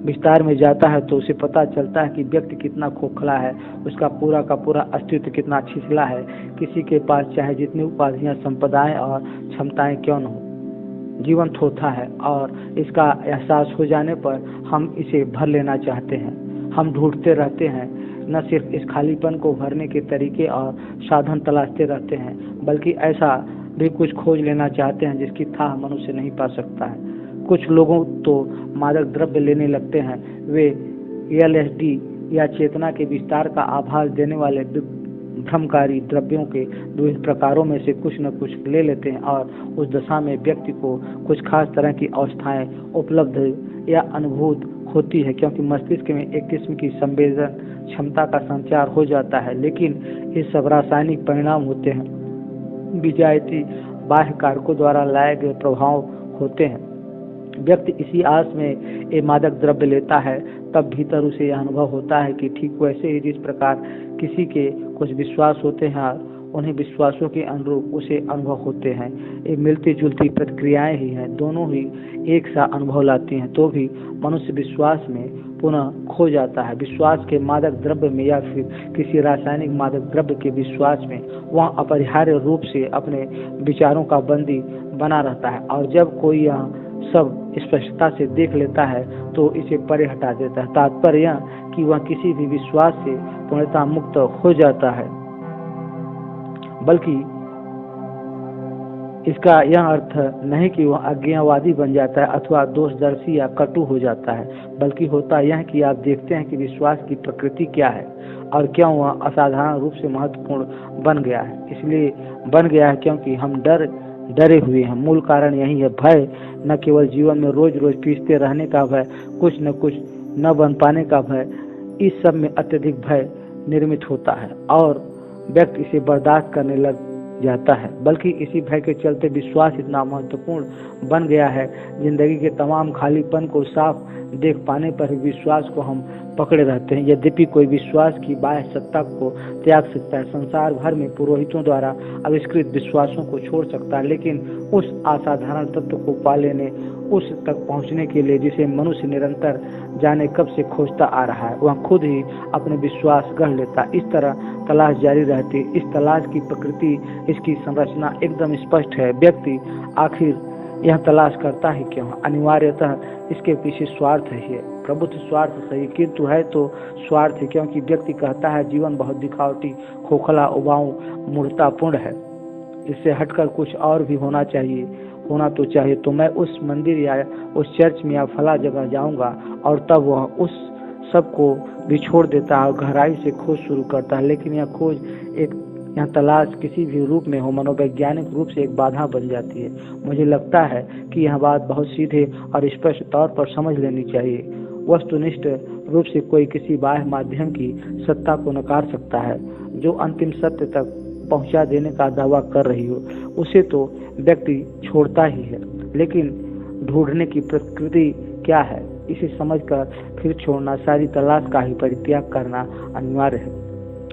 विस्तार में जाता है तो उसे पता चलता है कि व्यक्ति कितना खोखला है, उसका पूरा का पूरा अस्तित्व कितना छिछला है। किसी के पास चाहे जितनी उपाधियां, संपदाएं और क्षमताएं क्यों न हो, जीवन थोथा है और इसका एहसास हो जाने पर हम इसे भर लेना चाहते हैं। हम ढूंढते रहते हैं, न सिर्फ इस खालीपन को भरने के तरीके और साधन तलाशते रहते हैं, बल्कि ऐसा भी कुछ खोज लेना चाहते हैं जिसकी थाह मनुष्य नहीं पा सकता है। कुछ लोगों तो मादक द्रव्य लेने लगते हैं, वे LSD या चेतना के विस्तार का आभास देने वाले भ्रमकारी द्रव्यों के विभिन्न प्रकारों में से कुछ न कुछ ले लेते हैं और उस दशा में व्यक्ति को कुछ खास तरह की अवस्थाएं उपलब्ध या अनुभूत होती है, क्योंकि मस्तिष्क में एक किस्म की संवेदन क्षमता का संचार हो जाता है। लेकिन ये सब रासायनिक परिणाम होते हैं, विजायती बाह्य कारकों द्वारा लाए गए प्रभाव होते हैं। व्यक्ति इसी आस में ये मादक द्रव्य लेता है, तब भीतर उसे यह अनुभव होता है कि ठीक वैसे ही जिस प्रकार किसी के कुछ विश्वास होते हैं, उन्हें विश्वासों के अनुरूप उसे अनुभव होते हैं। ये मिलती जुलती प्रतिक्रियाएं ही हैं, दोनों ही एक सा अनुभव लाती हैं, तो भी मनुष्य विश्वास में पुनः खो जाता है। विश्वास के मादक द्रव्य में या फिर किसी रासायनिक मादक द्रव्य के विश्वास में वह अपरिहार्य रूप से अपने विचारों का बंदी बना रहता है, और जब कोई यह सब स्पष्टता से देख लेता है तो इसे परे हटा देता है। तात्पर्य यह कि वह किसी भी विश्वास से पूर्णतः मुक्त हो जाता है, बल्कि इसका यह अर्थ नहीं कि वह अज्ञावादी बन जाता है अथवा दोषदर्शी या कटु हो जाता है, बल्कि होता यह कि आप देखते हैं कि विश्वास की प्रकृति क्या है और क्यों वह असाधारण रूप से महत्वपूर्ण बन गया है। इसलिए बन गया है क्योंकि हम डरे हुए हैं। मूल कारण यही है, भय। न केवल जीवन में रोज रोज पीसते रहने का भय, कुछ न कुछ न बन पाने का भय, इस सब में अत्यधिक भय निर्मित होता है और व्यक्ति इसे बर्दाश्त करने लग जाता है। बल्कि इसी भय के चलते विश्वास इतना महत्वपूर्ण बन गया है। जिंदगी के तमाम खालीपन को साफ देख पाने पर भी विश्वास को हम पकड़े रहते हैं। यद्यपि कोई विश्वास की बाह्य सत्ता को त्याग सकता है, संसार भर में पुरोहितों द्वारा आविष्कृत विश्वासों को छोड़ सकता है, लेकिन उस असाधारण तत्व को पा लेने, उस तक पहुंचने के लिए जिसे मनुष्य निरंतर जाने कब से खोजता आ रहा है, वह खुद ही अपने विश्वास गढ़ लेता। इस तरह तलाश जारी रहती। इस तलाश की प्रकृति, इसकी संरचना एकदम स्पष्ट है। व्यक्ति आखिर यह तलाश करता है क्यों? अनिवार्यतः इसके पीछे स्वार्थ है। प्रबुद्ध स्वार्थ सही, किंतु है तो स्वार्थ है, क्योंकि व्यक्ति कहता है जीवन बहुत दिखावटी, खोखला, उबाऊ, मूर्खतापूर्ण है, इससे हटकर कुछ और भी होना तो चाहिए। तो मैं उस मंदिर या उस चर्च में या फला जगह जाऊंगा, और तब वह उस सब को भी छोड़ देता है और गहराई से खोज शुरू करता है। लेकिन यह खोज, यह तलाश किसी भी रूप में हो, मनोवैज्ञानिक रूप से एक बाधा बन जाती है। मुझे लगता है कि यह बात बहुत सीधे और स्पष्ट तौर पर समझ लेनी चाहिए। वस्तुनिष्ठ रूप से कोई किसी बाह्य माध्यम की सत्ता को नकार सकता है जो अंतिम सत्य तक पहुंचा देने का दावा कर रही हो, उसे तो व्यक्ति छोड़ता ही है। लेकिन ढूंढने की प्रकृति क्या है, इसे समझकर फिर छोड़ना, सारी तलाश का ही परित्याग करना अनिवार्य है।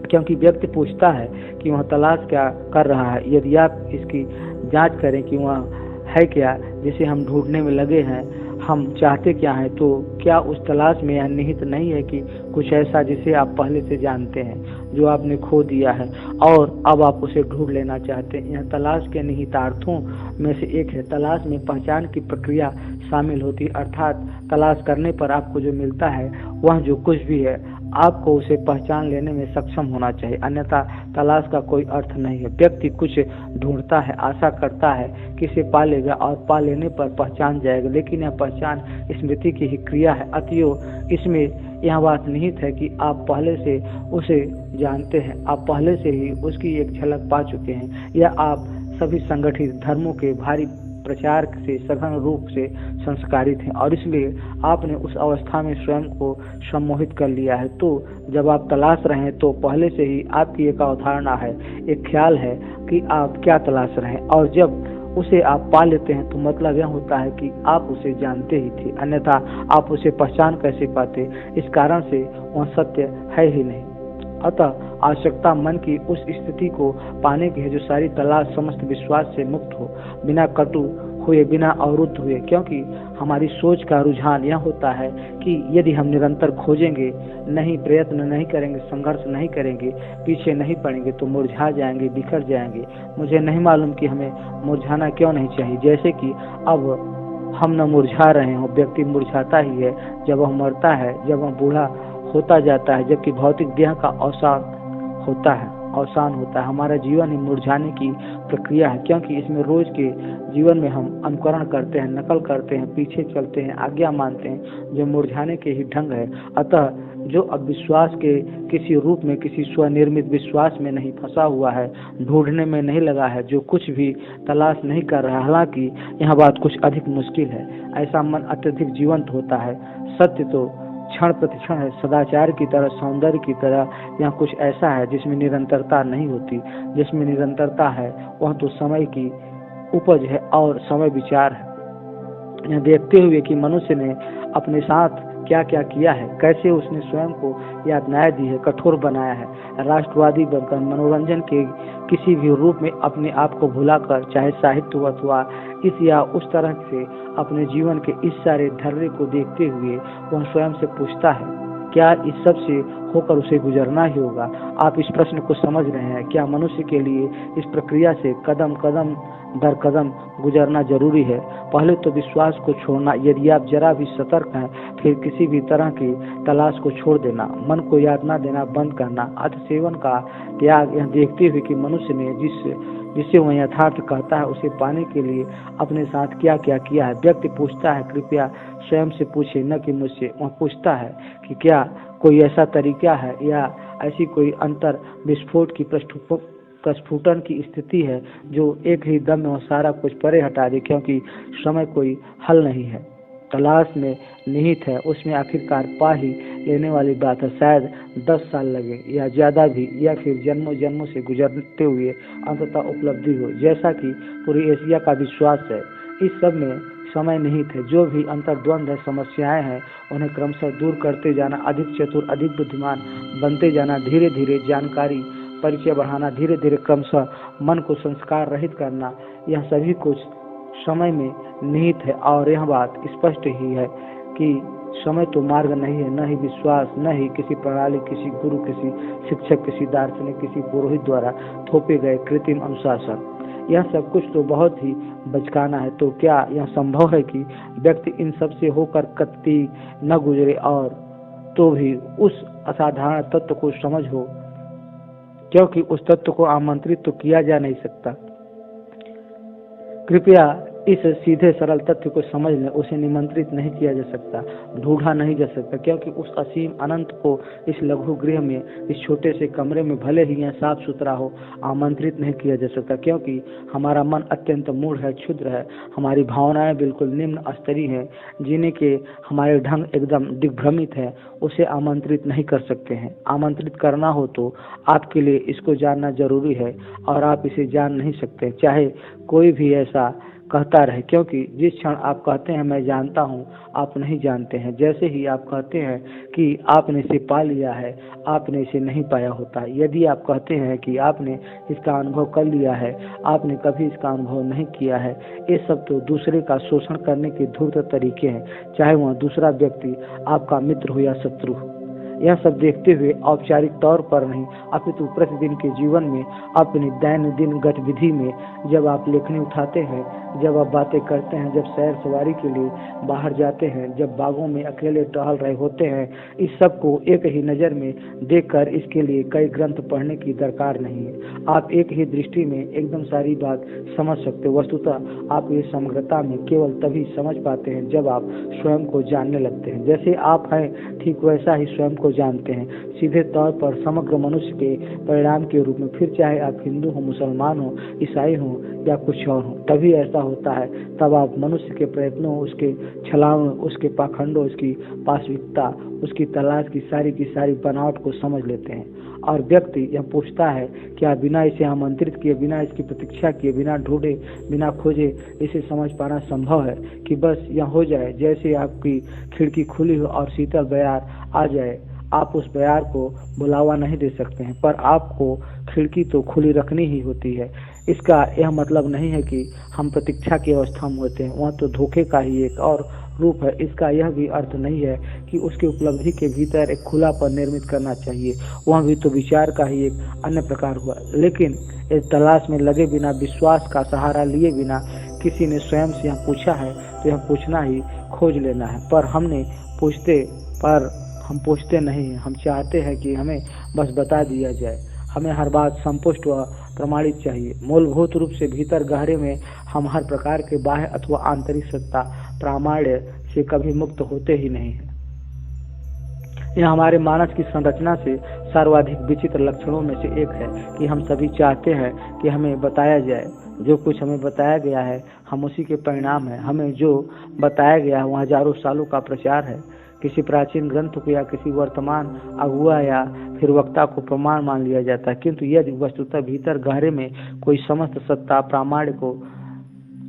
क्योंकि व्यक्ति पूछता है कि वह तलाश क्या कर रहा है। यदि आप इसकी जांच करें कि वह है क्या जिसे हम ढूंढने में लगे हैं, हम चाहते क्या हैं, तो क्या उस तलाश में यह निहित नहीं है कि कुछ ऐसा जिसे आप पहले से जानते हैं, जो आपने खो दिया है और अब आप उसे ढूंढ लेना चाहते हैं। यह तलाश के निहितार्थों में से एक है। तलाश में पहचान की प्रक्रिया शामिल होती है, अर्थात तलाश करने पर आपको जो मिलता है, वह जो कुछ भी है, आपको उसे पहचान लेने में सक्षम होना चाहिए, अन्यथा तलाश का कोई अर्थ नहीं है। व्यक्ति कुछ ढूंढता है, आशा करता है कि इसे पा लेगा और पा लेने पर पहचान जाएगा, लेकिन यह पहचान स्मृति की ही क्रिया है। अतएव इसमें यह बात निहित है कि आप पहले से उसे जानते हैं, आप पहले से ही उसकी एक झलक पा चुके हैं, या आप सभी संगठित धर्मों के भारी प्रचार से सघन रूप से संस्कारित हैं और इसलिए आपने उस अवस्था में स्वयं को सम्मोहित कर लिया है। तो जब आप तलाश रहे हैं तो पहले से ही आपकी एक अवधारणा है, एक ख्याल है कि आप क्या तलाश रहे हैं, और जब उसे आप पा लेते हैं तो मतलब यह होता है कि आप उसे जानते ही थे, अन्यथा आप उसे पहचान कैसे पाते। इस कारण से वह सत्य है ही नहीं। अतः आवश्यकता मन की उस स्थिति को पाने की है जो सारी तलाश समस्त विश्वास से मुक्त हो, बिना कटु हुए, बिना अवरुद्ध हुए। क्योंकि हमारी सोच का रुझान यह होता है कि यदि हम निरंतर खोजेंगे नहीं, प्रयत्न नहीं करेंगे, संघर्ष नहीं करेंगे, पीछे नहीं पड़ेंगे तो मुरझा जाएंगे, बिखर जाएंगे। मुझे नहीं मालूम कि हमें मुरझाना क्यों नहीं चाहिए। जैसे कि अब हम न मुरझा रहे हो, व्यक्ति मुरझाता ही है जब वह मरता है, जब वह बूढ़ा होता जाता है, जबकि भौतिक देह का अवसान होता है। हमारा जीवन ही मुरझाने की प्रक्रिया है, क्योंकि इसमें रोज के जीवन में हम अनुकरण करते हैं, नकल करते हैं, पीछे चलते हैं, आज्ञा मानते हैं, जो मुरझाने के ही ढंग है। अतः जो अब विश्वास के किसी रूप में, किसी स्वनिर्मित विश्वास में नहीं फंसा हुआ है, ढूंढने में नहीं लगा है, जो कुछ भी तलाश नहीं कर रहा है, हालांकि यह बात कुछ अधिक मुश्किल है, ऐसा मन अत्यधिक जीवंत होता है। सत्य तो क्षण प्रतिक्षण है, सदाचार की तरह, सौंदर्य की तरह। यह कुछ ऐसा है जिसमें निरंतरता नहीं होती। जिसमें निरंतरता है वह तो समय की उपज है और समय विचार है। यह देखते हुए कि मनुष्य ने अपने साथ क्या क्या किया है, कैसे उसने स्वयं को यातनाएं दी है, कठोर बनाया है, राष्ट्रवादी बनकर मनोरंजन के किसी भी रूप में अपने आप को भुलाकर, चाहे साहित्य अथवा इस या उस तरह से अपने जीवन के इस सारे ढर्रे को देखते हुए वह स्वयं से पूछता है क्या इस सब से होकर उसे गुजरना ही होगा। आप इस प्रश्न को समझ रहे हैं। क्या मनुष्य के लिए इस प्रक्रिया से कदम कदम दर कदम गुजरना जरूरी है। पहले तो विश्वास को छोड़ना, यदि आप जरा भी सतर्क हैं, फिर किसी भी तरह की तलाश को छोड़ देना, मन को यातना देना बंद करना, अर्थ सेवन का त्याग। यह देखते हुए कि मनुष्य ने जिसे वह यथार्थ कहता है उसे पाने के लिए अपने साथ क्या क्या किया है। व्यक्ति पूछता है, कृपया स्वयं से पूछे, न कि मुझसे। वह पूछता है कि क्या कोई ऐसा तरीका है या ऐसी कोई अंतर विस्फोट की प्रस्फुटन की स्थिति है जो एक ही दम में वह सारा कुछ परे हटा दे, क्योंकि समय कोई हल नहीं है, तलाश में निहित है, उसमें आखिरकार पा ही लेने वाली बात है। शायद 10 साल लगे या ज्यादा भी, या फिर जन्मों जन्मों से गुजरते हुए अंततः उपलब्धि हो, जैसा कि पूरी एशिया का विश्वास है। इस सब में समय निहित है। जो भी अंतर्द्वंद है, समस्याएं हैं, उन्हें क्रमशः दूर करते जाना, अधिक चतुर, अधिक बुद्धिमान बनते जाना, धीरे धीरे जानकारी परिचय बढ़ाना, धीरे धीरे क्रमशः मन को संस्कार रहित करना, यह सभी कुछ समय में निहित है। और यह बात स्पष्ट ही है कि समय तो मार्ग नहीं है, न ही विश्वास, न ही किसी प्रणाली, किसी गुरु, किसी शिक्षक, किसी दार्शनिक, किसी पुरोहित द्वारा थोपे गए कृत्रिम अनुशासन। यह सब कुछ तो बहुत ही बचकाना है। तो क्या यह संभव है कि व्यक्ति इन सब से होकर कतई न गुजरे और तो भी उस असाधारण तत्व को समझ हो, क्योंकि उस तत्व को आमंत्रित तो किया जा नहीं सकता। कृपया इस सीधे सरल तथ्य को समझ लें, उसे निमंत्रित नहीं किया जा सकता, ढूंढा नहीं जा सकता, क्योंकि उस असीम अनंत को इस लघु गृह में, इस छोटे से कमरे में, भले ही यह साफ सुथरा हो, आमंत्रित नहीं किया जा सकता, क्योंकि हमारा मन अत्यंत मूढ़ है, क्षुद्र है, हमारी भावनाएं बिल्कुल निम्न स्तरीय हैं, जीने के हमारे ढंग एकदम दिग्भ्रमित है, उसे आमंत्रित नहीं कर सकते हैं। आमंत्रित करना हो तो आपके लिए इसको जानना जरूरी है, और आप इसे जान नहीं सकते, चाहे कोई भी ऐसा कहता रहे, क्योंकि जिस क्षण आप कहते हैं मैं जानता हूं, आप नहीं जानते हैं। जैसे ही आप कहते हैं कि आपने इसे पा लिया है, आपने इसे नहीं पाया होता। यदि आप कहते हैं कि आपने इसका अनुभव कर लिया है, आपने कभी इसका अनुभव नहीं किया है। ये सब तो दूसरे का शोषण करने के धूर्त तरीके हैं, चाहे वह दूसरा व्यक्ति आपका मित्र हो या शत्रु हो। यह सब देखते हुए औपचारिक तौर पर नहीं, अपितु प्रतिदिन के जीवन में, अपनी दैनंदिन गतिविधि में, जब आप लेखनी उठाते हैं, जब आप बातें करते हैं, जब सैर सवारी के लिए बाहर जाते हैं, जब बागों में अकेले टहल रहे होते हैं, इस सब को एक ही नज़र में देखकर इसके लिए कई ग्रंथ पढ़ने की दरकार नहीं है। आप एक ही दृष्टि में एकदम सारी बात समझ सकते हो। वस्तुतः आप ये समग्रता में केवल तभी समझ पाते हैं जब आप स्वयं को जानने लगते हैं। जैसे आप हैं, ठीक वैसा ही स्वयं को को जानते हैं, सीधे तौर पर समग्र मनुष्य के परिणाम के रूप में, फिर चाहे आप हिंदू हो, मुसलमान हो, ईसाई हो या कुछ और हो। तभी ऐसा होता है, तब आप मनुष्य के प्रयत्नों, उसके छलाओं, उसके पाखंडों, उसकी पाशविकता, उसकी तलाश की सारी बनावट को समझ लेते हैं। और व्यक्ति यह पूछता है क्या बिना इसे आमंत्रित किए, बिना इसकी प्रतीक्षा किए, बिना ढूंढे, बिना खोजे इसे समझ पाना संभव है कि बस यह हो जाए जैसे आपकी खिड़की खुली हो और शीतल बयार आ जाए। आप उस बयार को बुलावा नहीं दे सकते हैं, पर आपको खिड़की तो खुली रखनी ही होती है। इसका यह मतलब नहीं है कि हम प्रतीक्षा की अवस्था में होते हैं, वह तो धोखे का ही एक और रूप है। इसका यह भी अर्थ नहीं है कि उसकी उपलब्धि के भीतर एक खुलापन निर्मित करना चाहिए, वह भी तो विचार का ही एक अन्य प्रकार हुआ। लेकिन इस तलाश में लगे बिना, विश्वास का सहारा लिए बिना किसी ने स्वयं से यह पूछा है तो यह पूछना ही खोज लेना है। पर हम पूछते नहीं हैं, हम चाहते हैं कि हमें बस बता दिया जाए। हमें हर बात संपुष्ट व प्रमाणित चाहिए। मूलभूत रूप से भीतर गहरे में हम हर प्रकार के बाह्य अथवा आंतरिक सत्ता प्रामाण्य से कभी मुक्त होते ही नहीं हैं। यह हमारे मानस की संरचना से सर्वाधिक विचित्र लक्षणों में से एक है कि हम सभी चाहते हैं कि हमें बताया जाए। जो कुछ हमें बताया गया है हम उसी के परिणाम हैं। हमें जो बताया गया है वह हजारों सालों का प्रचार है। किसी प्राचीन ग्रंथ को या किसी वर्तमान अगुआ या फिर वक्ता को प्रमाण मान लिया जाता है, किंतु यदि वस्तुतः भीतर गहरे में कोई समस्त सत्ता प्रामाण्य को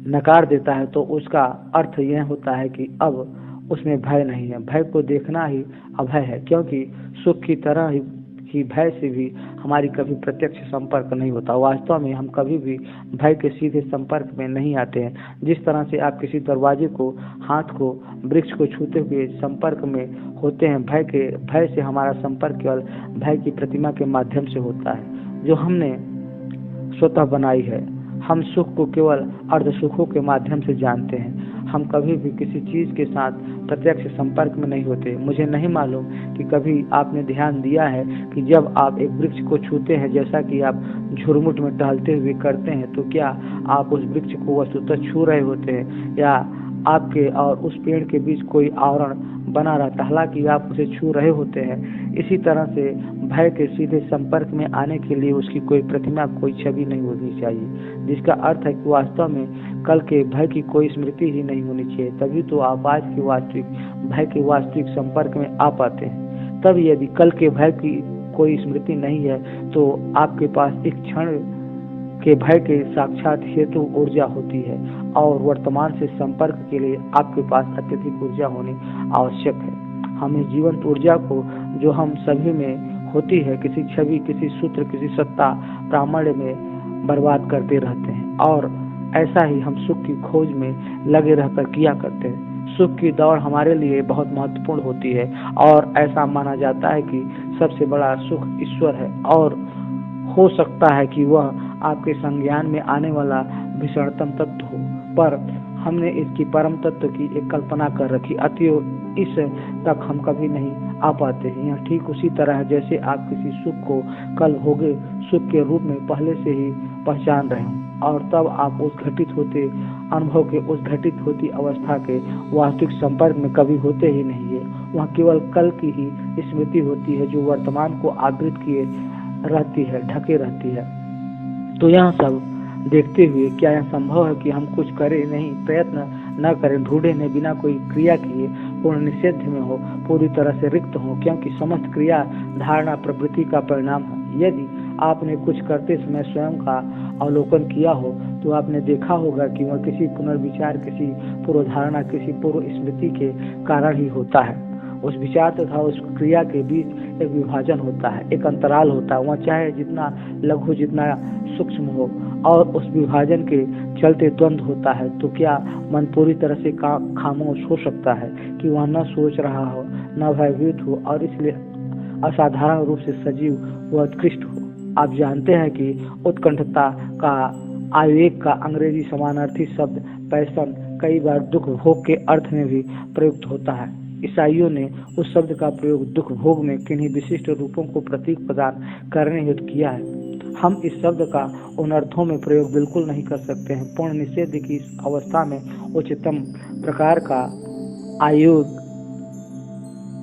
नकार देता है तो उसका अर्थ यह होता है कि अब उसमें भय नहीं है। भय को देखना ही अभय है, क्योंकि सुख की तरह ही भय से भी हमारी कभी प्रत्यक्ष संपर्क नहीं होता। वास्तव में हम कभी भी भय के सीधे संपर्क में नहीं आते हैं। जिस तरह से आप किसी दरवाजे को, हाथ को, वृक्ष को छूते हुए संपर्क में होते हैं, भय से हमारा संपर्क केवल भय की प्रतिमा के माध्यम से होता है जो हमने स्वतः बनाई है। हम सुख को केवल अर्ध सुखों के माध्यम से जानते हैं। हम कभी भी किसी चीज के साथ प्रत्यक्ष संपर्क में नहीं होते। मुझे नहीं मालूम कि कभी आपने ध्यान दिया है कि जब आप एक वृक्ष को छूते हैं, जैसा कि आप झुरमुट में टहलते हुए करते हैं, तो क्या आप उस वृक्ष को वस्तुतः छू रहे होते हैं या आपके और उस पेड़ के बीच कोई आवरण बना रहता, हालांकि आप उसे छू रहे होते हैं। इसी तरह से भय के सीधे संपर्क में आने के लिए उसकी कोई प्रतिमा, कोई छवि नहीं होनी चाहिए, जिसका अर्थ है कि वास्तव में कल के भय की कोई स्मृति ही नहीं होनी चाहिए। तभी तो आप आज के वास्तविक भय के वास्तविक संपर्क में आ पाते हैं। तब यदि कल के भय की कोई स्मृति नहीं है तो आपके पास एक क्षण के भय के साक्षात हेतु ऊर्जा होती है और वर्तमान से संपर्क के लिए आपके पास अत्यधिक ऊर्जा होनी आवश्यक है। हम इस जीवंत ऊर्जा को जो हम सभी में होती है किसी छवि, किसी सूत्र, किसी सत्ता प्रामाण्य में बर्बाद करते रहते हैं और ऐसा ही हम सुख की खोज में लगे रहकर किया करते हैं। सुख की दौड़ हमारे लिए बहुत महत्वपूर्ण होती है और ऐसा माना जाता है कि सबसे बड़ा सुख ईश्वर है और हो सकता है कि वह आपके संज्ञान में आने वाला भीषणतम तत्व हो, पर हमने इसकी परम तत्व की एक कल्पना कर रखी, अतएव इस तक हम कभी नहीं आ पाते हैं। यह ठीक उसी तरह है जैसे आप किसी सुख को कल होगे सुख के रूप में पहले से ही पहचान रहे हों और तब आप उस घटित होते अनुभव के, उस घटित होती अवस्था के वास्तविक संपर्क में कभी होते ही नहीं है। वह केवल कल की ही स्मृति होती है जो वर्तमान को आवृत किए रहती है, ढके रहती है। तो यह सब देखते हुए क्या यह संभव है कि हम कुछ करें नहीं, प्रयत्न न करें, ढूंढे नहीं, बिना कोई क्रिया किए, पूर्ण निषेध में हो, पूरी तरह से रिक्त हो, क्योंकि समस्त क्रिया धारणा प्रवृत्ति का परिणाम है। यदि आपने कुछ करते समय स्वयं का अवलोकन किया हो तो आपने देखा होगा कि वह किसी पुनर्विचार, किसी पूर्व धारणा, किसी पूर्व स्मृति के कारण ही होता है। उस विचार तथा उस क्रिया के बीच एक विभाजन होता है, एक अंतराल होता है, वह चाहे जितना लघु, जितना सूक्ष्म हो, और उस विभाजन के चलते द्वंद्व होता है। तो क्या मन पूरी तरह से खामोश हो सकता है कि वह न सोच रहा हो, न भयभीत हो और इसलिए असाधारण रूप से सजीव व उत्कृष्ट हो? आप जानते हैं कि उत्कंठता का, आवेग का अंग्रेजी समानार्थी शब्द पैशन कई बार दुख भोग के अर्थ में भी प्रयुक्त होता है। ईसाइयों ने उस शब्द का प्रयोग दुख भोग में किन्हीं विशिष्ट रूपों को प्रतीक प्रदान करने हेतु किया है। हम इस शब्द का उन अर्थों में प्रयोग बिल्कुल नहीं कर सकते हैं। पूर्ण निषेध की इस अवस्था में उच्चतम प्रकार का आयोग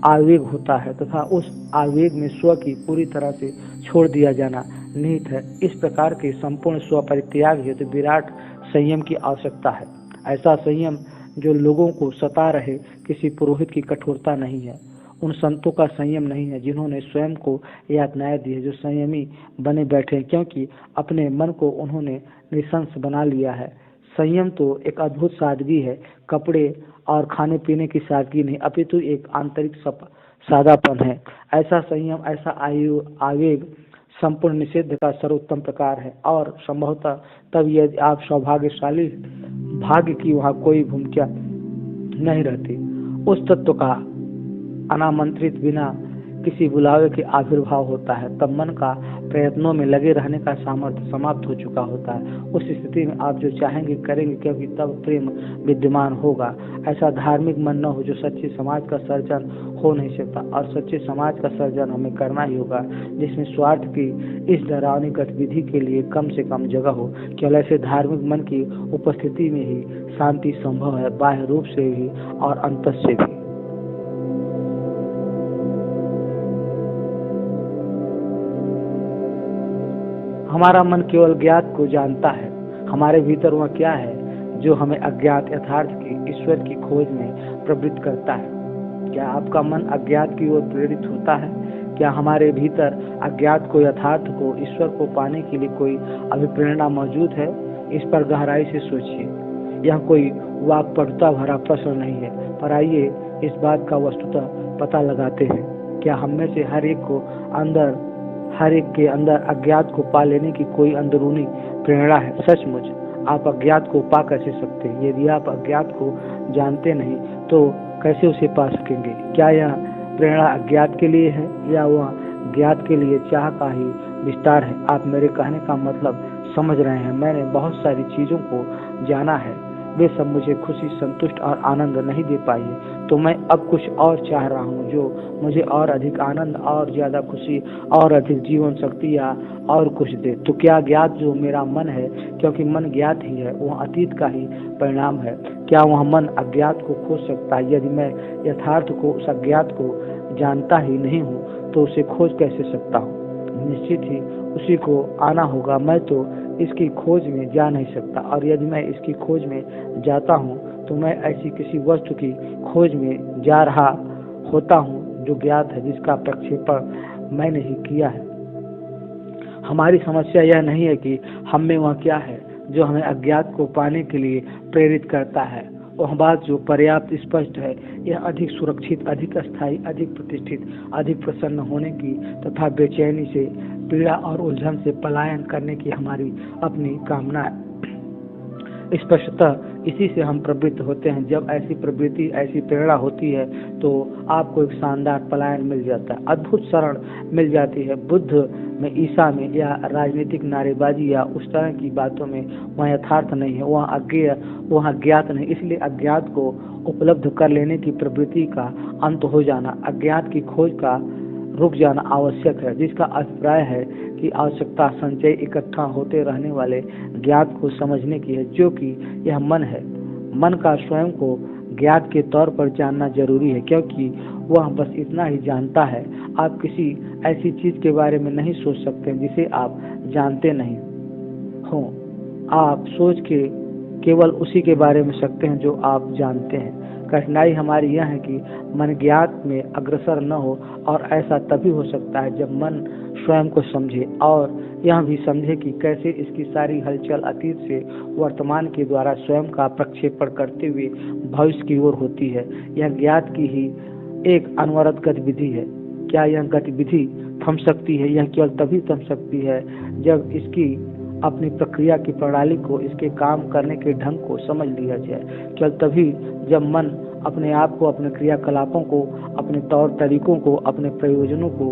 आवेग होता है तथा उस आवेग में स्व की पूरी तरह से छोड़ दिया जाना निहित है। इस प्रकार के संपूर्ण स्व परित्याग हेतु विराट संयम की आवश्यकता है। ऐसा संयम जो लोगों को सता रहे, किसी पुरोहित की कठोरता नहीं है, उन संतों का संयम नहीं है जिन्होंने स्वयं को यातनाएं दी है, जो संयमी बने बैठे हैं क्योंकि अपने मन को उन्होंने निशंस बना लिया है। संयम तो एक अद्भुत सादगी है, कपड़े और खाने पीने की सादगी नहीं, अपितु एक आंतरिक सादापन है। ऐसा संयम, ऐसा आवेग संपूर्ण निषेध का सर्वोत्तम प्रकार है और संभवतः तब यदि आप सौभाग्यशाली, भाग्य की वहाँ कोई भूमिका नहीं रहती। उस तत्व का अनामंत्रित बिना किसी बुलावे के आविर्भाव होता है, तब मन का प्रयत्नों में लगे रहने का सामर्थ्य समाप्त हो चुका होता है। उस स्थिति में आप जो चाहेंगे करेंगे क्योंकि तब प्रेम विद्यमान होगा। ऐसा धार्मिक मन न हो जो सच्चे समाज का सर्जन हो नहीं सकता, और सच्चे समाज का सर्जन हमें करना ही होगा जिसमें स्वार्थ की इस डरावनी गतिविधि के लिए कम से कम जगह हो। केवल ऐसे धार्मिक मन की उपस्थिति में ही शांति संभव है, बाह्य रूप से भी और अंतर से भी। हमारा मन केवल ज्ञात को जानता है। हमारे भीतर वह क्या है जो हमें अज्ञात यथार्थ की, ईश्वर की खोज में प्रवृत्त करता है? क्या आपका मन अज्ञात की ओर प्रेरित होता है? क्या हमारे भीतर अज्ञात को, यथार्थ को, ईश्वर को पाने के लिए कोई अभिप्रेरणा मौजूद है? इस पर गहराई से सोचिए। यह कोई वाक्पटुता भरा प्रश्न नहीं है, पर आइए इस बात का वस्तुतः पता लगाते हैं। क्या हम में से हर एक के अंदर अज्ञात को पा लेने की कोई अंदरूनी प्रेरणा है? सचमुच आप अज्ञात को पा कैसे सकते हैं? यदि आप अज्ञात को जानते नहीं तो कैसे उसे पा सकेंगे? क्या यह प्रेरणा अज्ञात के लिए है या वह ज्ञात के लिए चाह का ही विस्तार है? आप मेरे कहने का मतलब समझ रहे हैं। मैंने बहुत सारी चीजों को जाना है, वे सब मुझे खुशी, संतुष्ट और आनंद नहीं दे पाई है, तो मैं अब कुछ और चाह रहा हूँ जो मुझे और अधिक आनंद, और ज्यादा खुशी, और अधिक जीवन शक्ति या और कुछ दे। तो क्या ज्ञात जो मेरा मन है, क्योंकि मन ज्ञात ही है, वह अतीत का ही परिणाम है? क्या वह मन अज्ञात को खोज सकता है? यदि मैं यथार्थ को, उस अज्ञात को जानता ही नहीं हूँ तो उसे खोज कैसे सकता हूँ? निश्चित ही उसी को आना होगा। मैं तो इसकी खोज में जा नहीं सकता, और यदि मैं इसकी खोज में जाता हूँ तो मैं ऐसी किसी वस्तु की खोज में जा रहा होता हूँ जो ज्ञात है, जिसका प्रक्षेपण मैंने ही किया है। हमारी समस्या यह नहीं है कि हम में वह क्या है जो हमें अज्ञात को पाने के लिए प्रेरित करता है। वह बात जो पर्याप्त स्पष्ट है, यह अधिक सुरक्षित, अधिक अस्थायी, अधिक प्रतिष्ठित, अधिक प्रसन्न होने की तथा बेचैनी से, पीड़ा और उलझन से पलायन करने की हमारी अपनी कामना है। स्पष्टतः इसी से हम प्रवृत्त होते हैं। जब ऐसी प्रवृत्ति, ऐसी प्रेरणा होती है तो आपको एक शानदार पलायन मिल जाता है, अद्भुत शरण मिल जाती है। बुद्ध में, ईसा में या राजनीतिक नारेबाजी या उस तरह की बातों में वह यथार्थ नहीं है, वह अज्ञात नहीं। इसलिए अज्ञात को उपलब्ध कर लेने की प्रवृत्ति का अंत हो जाना, अज्ञात की खोज का रुक जाना आवश्यक है, जिसका अभिप्राय है कि आवश्यकता संचय इकट्ठा होते रहने वाले ज्ञात को समझने की है, जो कि यह मन है। मन का स्वयं को ज्ञात के तौर पर जानना जरूरी है, क्योंकि वह बस इतना ही जानता है। आप किसी ऐसी चीज के बारे में नहीं सोच सकते जिसे आप जानते नहीं हो। आप सोच के केवल उसी के बारे में सकते हैं जो आप जानते हैं। कठिनाई हमारी यह है कि मन ज्ञात में अग्रसर न हो, और ऐसा तभी हो सकता है जब मन स्वयं को समझे और यह भी समझे कि कैसे इसकी सारी हलचल अतीत से वर्तमान के द्वारा स्वयं का प्रक्षेपण करते हुए भविष्य की ओर होती है। यह ज्ञात की ही एक अनवरत गतिविधि है। क्या यह गतिविधि थम सकती है? यह केवल तभी थम सकती है जब इसकी अपनी प्रक्रिया की प्रणाली को, इसके काम करने के ढंग को समझ लिया जाए। केवल तभी जब मन अपने आप को, अपने क्रियाकलापों को, अपने तौर तरीकों को, अपने प्रयोजनों को,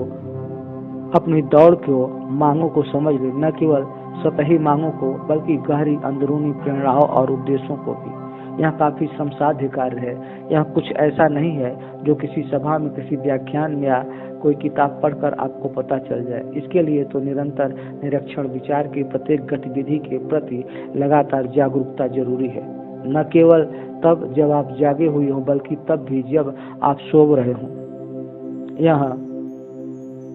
अपनी दौड़ को, मांगों को समझ ले, न केवल सतही मांगों को बल्कि गहरी अंदरूनी प्रेरणाओं और उद्देश्यों को भी। यह काफी श्रमसाध्य कार्य है। यह कुछ ऐसा नहीं है जो किसी सभा में, किसी व्याख्यान में या कोई किताब पढ़कर आपको पता चल जाए। इसके लिए तो निरंतर निरीक्षण, विचार की प्रत्येक गतिविधि के प्रति लगातार जागरूकता जरूरी है। न केवल तब जब आप जागे हुए हों, बल्कि तब भी जब आप सो रहे हों। यह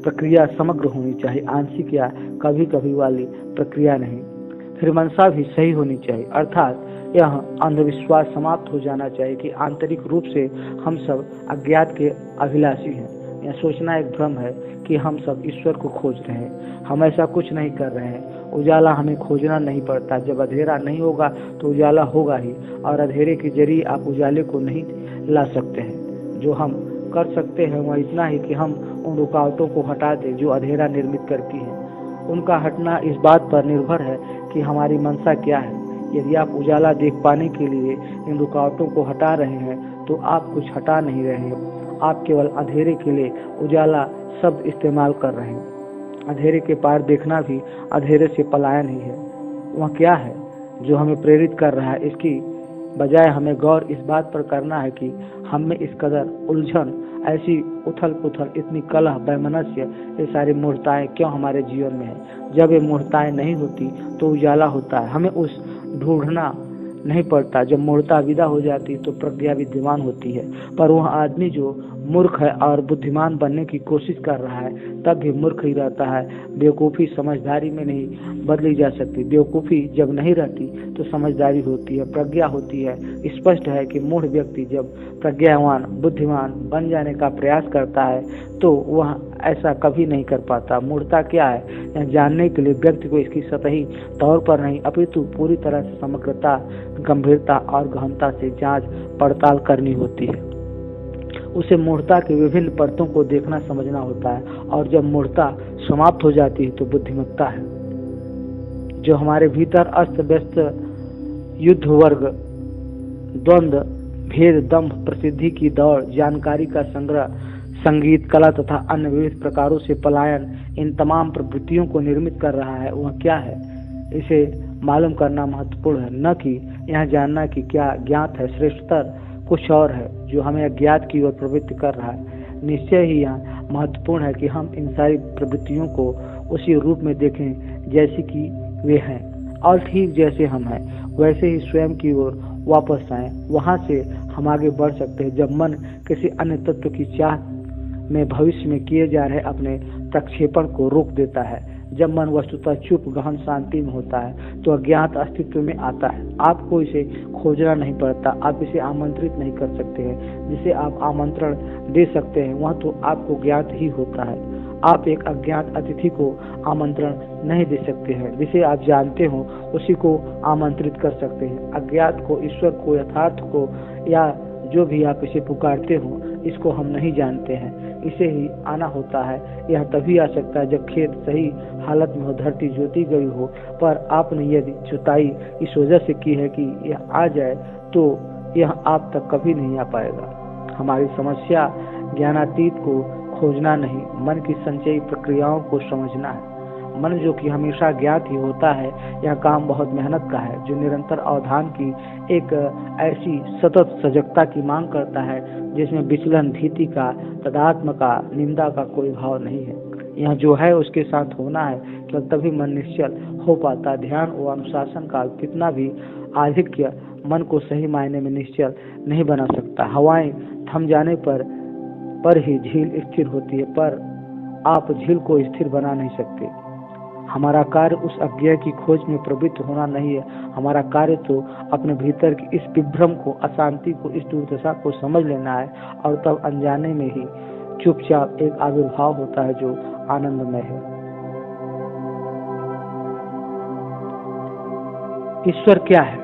प्रक्रिया समग्र होनी चाहिए, आंशिक या कभी कभी वाली प्रक्रिया नहीं। फिर मंशा भी सही होनी चाहिए, अर्थात यह अंधविश्वास समाप्त हो जाना चाहिए कि आंतरिक रूप से हम सब अज्ञात के अभिलाषी हैं। यह सोचना एक भ्रम है कि हम सब ईश्वर को खोज रहे हैं। हम ऐसा कुछ नहीं कर रहे हैं। उजाला हमें खोजना नहीं पड़ता। जब अंधेरा नहीं होगा तो उजाला होगा ही, और अंधेरे के जरिए आप उजाले को नहीं ला सकते हैं। जो हम कर सकते हैं वह इतना ही कि हम उन रुकावटों को हटा दें जो अंधेरा निर्मित करती हैं। उनका हटना इस बात पर निर्भर है कि हमारी मंशा क्या है। यदि आप उजाला देख पाने के लिए इन रुकावटों को हटा रहे हैं तो आप कुछ हटा नहीं रहे हैं, आप केवल अंधेरे के लिए उजाला शब्द इस्तेमाल कर रहे हैं। अंधेरे के पार देखना भी अंधेरे से पलायन ही है। वह क्या है जो हमें प्रेरित कर रहा है, इसकी बजाय हमें गौर इस बात पर करना है कि हम में इस कदर उलझन, ऐसी उथल पुथल, इतनी कलह, वैमनस्य, ये सारी मूर्ताएं क्यों हमारे जीवन में है। जब ये मूर्ताएं नहीं होती तो उजाला होता है। हमें उस ढूंढना नहीं पड़ता। जब मूर्ता विदा हो जाती तो प्रज्ञा विद्यमान होती है। पर वह आदमी जो मूर्ख है और बुद्धिमान बनने की कोशिश कर रहा है तब भी मूर्ख ही रहता है। बेवकूफ़ी समझदारी में नहीं बदली जा सकती। बेवकूफ़ी जब नहीं रहती तो समझदारी होती है, प्रज्ञा होती है। स्पष्ट है कि मूढ़ व्यक्ति जब प्रज्ञावान, बुद्धिमान बन जाने का प्रयास करता है तो वह ऐसा कभी नहीं कर पाता। मूर्खता क्या है, यह जानने के लिए व्यक्ति को इसकी सतही तौर पर नहीं अपितु पूरी तरह से समग्रता, गंभीरता और गहनता से जांच पड़ताल करनी होती है। उसे मूर्खता के विभिन्न परतों को देखना समझना होता है, और जब मूर्खता समाप्त हो जाती है तो बुद्धिमत्ता है जो हमारे भीतर अस्त व्यस्त युद्ध, वर्ग, द्वंद्व, भेद, दंभ, प्रसिद्धि की दौड़, जानकारी का संग्रह, संगीत, कला तथा अन्य विविध प्रकारों से पलायन, इन तमाम प्रवृत्तियों को निर्मित कर रहा है, वह क्या है, इसे मालूम करना महत्वपूर्ण है, न कि यह जानना कि क्या ज्ञात है। श्रेष्ठतर कुछ और है जो हमें अज्ञात की ओर प्रवृत्त कर रहा है। निश्चय ही यह महत्वपूर्ण है कि हम इन सारी प्रवृत्तियों को उसी रूप में देखें जैसे कि वे हैं, और ठीक जैसे हम हैं वैसे ही स्वयं की ओर वापस आएं। वहां से हम आगे बढ़ सकते हैं। जब मन किसी अन्य तत्व की चाह में भविष्य में किए जा रहे अपने प्रक्षेपण को रोक देता है, जब मन वस्तुतः चुप, गहन शांति में होता है तो अज्ञात अस्तित्व में आता है। आपको इसे खोजना नहीं पड़ता, आप इसे आमंत्रित नहीं कर सकते हैं। जिसे आप आमंत्रण दे सकते हैं वह तो आपको ज्ञात ही होता है। आप एक अज्ञात अतिथि को आमंत्रण नहीं दे सकते हैं। जिसे आप जानते हो उसी को आमंत्रित कर सकते हैं। अज्ञात को, ईश्वर को, यथार्थ को, या जो भी आप इसे पुकारते हो, इसको हम नहीं जानते हैं। इसे ही आना होता है। यह तभी आ सकता है जब खेत सही हालत में हो, धरती जोती गई हो। पर आपने यदि जुताई इस वजह से की है कि यह आ जाए तो यह आप तक कभी नहीं आ पाएगा। हमारी समस्या ज्ञानातीत को खोजना नहीं, मन की संचयी प्रक्रियाओं को समझना है। मन जो कि हमेशा ज्ञात ही होता है, यह काम बहुत मेहनत का है, जो निरंतर अवधान की एक ऐसी सतत सजगता की मांग करता है जिसमें विचलन, भीति का, तदात्म का, निंदा का कोई भाव नहीं है। यह जो है उसके साथ होना है, केवल तभी मन निश्चल हो पाता। ध्यान व अनुशासन का कितना भी आधिक्य मन को सही मायने में निश्चल नहीं बना सकता। हवाएं थम जाने पर ही झील स्थिर होती है, पर आप झील को स्थिर बना नहीं सकते। हमारा कार्य उस अज्ञेय की खोज में प्रवृत्त होना नहीं है। हमारा कार्य तो अपने भीतर की इस विभ्रम को, अशांति को, इस दुर्दशा को समझ लेना है, और तब अनजाने में ही चुपचाप एक आविर्भाव होता है जो आनंदमय है। ईश्वर क्या है,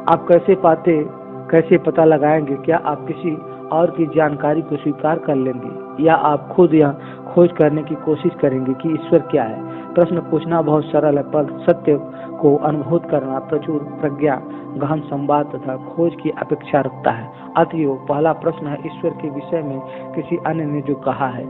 आप कैसे पाते, कैसे पता लगाएंगे? क्या आप किसी और की जानकारी को स्वीकार कर लेंगे, या आप खुद यह खोज करने की कोशिश करेंगे कि ईश्वर क्या है? प्रश्न पूछना बहुत सरल है, पर सत्य को अनुभूत करना प्रचुर प्रज्ञा, गहन संवाद तथा खोज की अपेक्षा रखता है। अतएव पहला प्रश्न है, ईश्वर के विषय में किसी अन्य ने जो कहा है,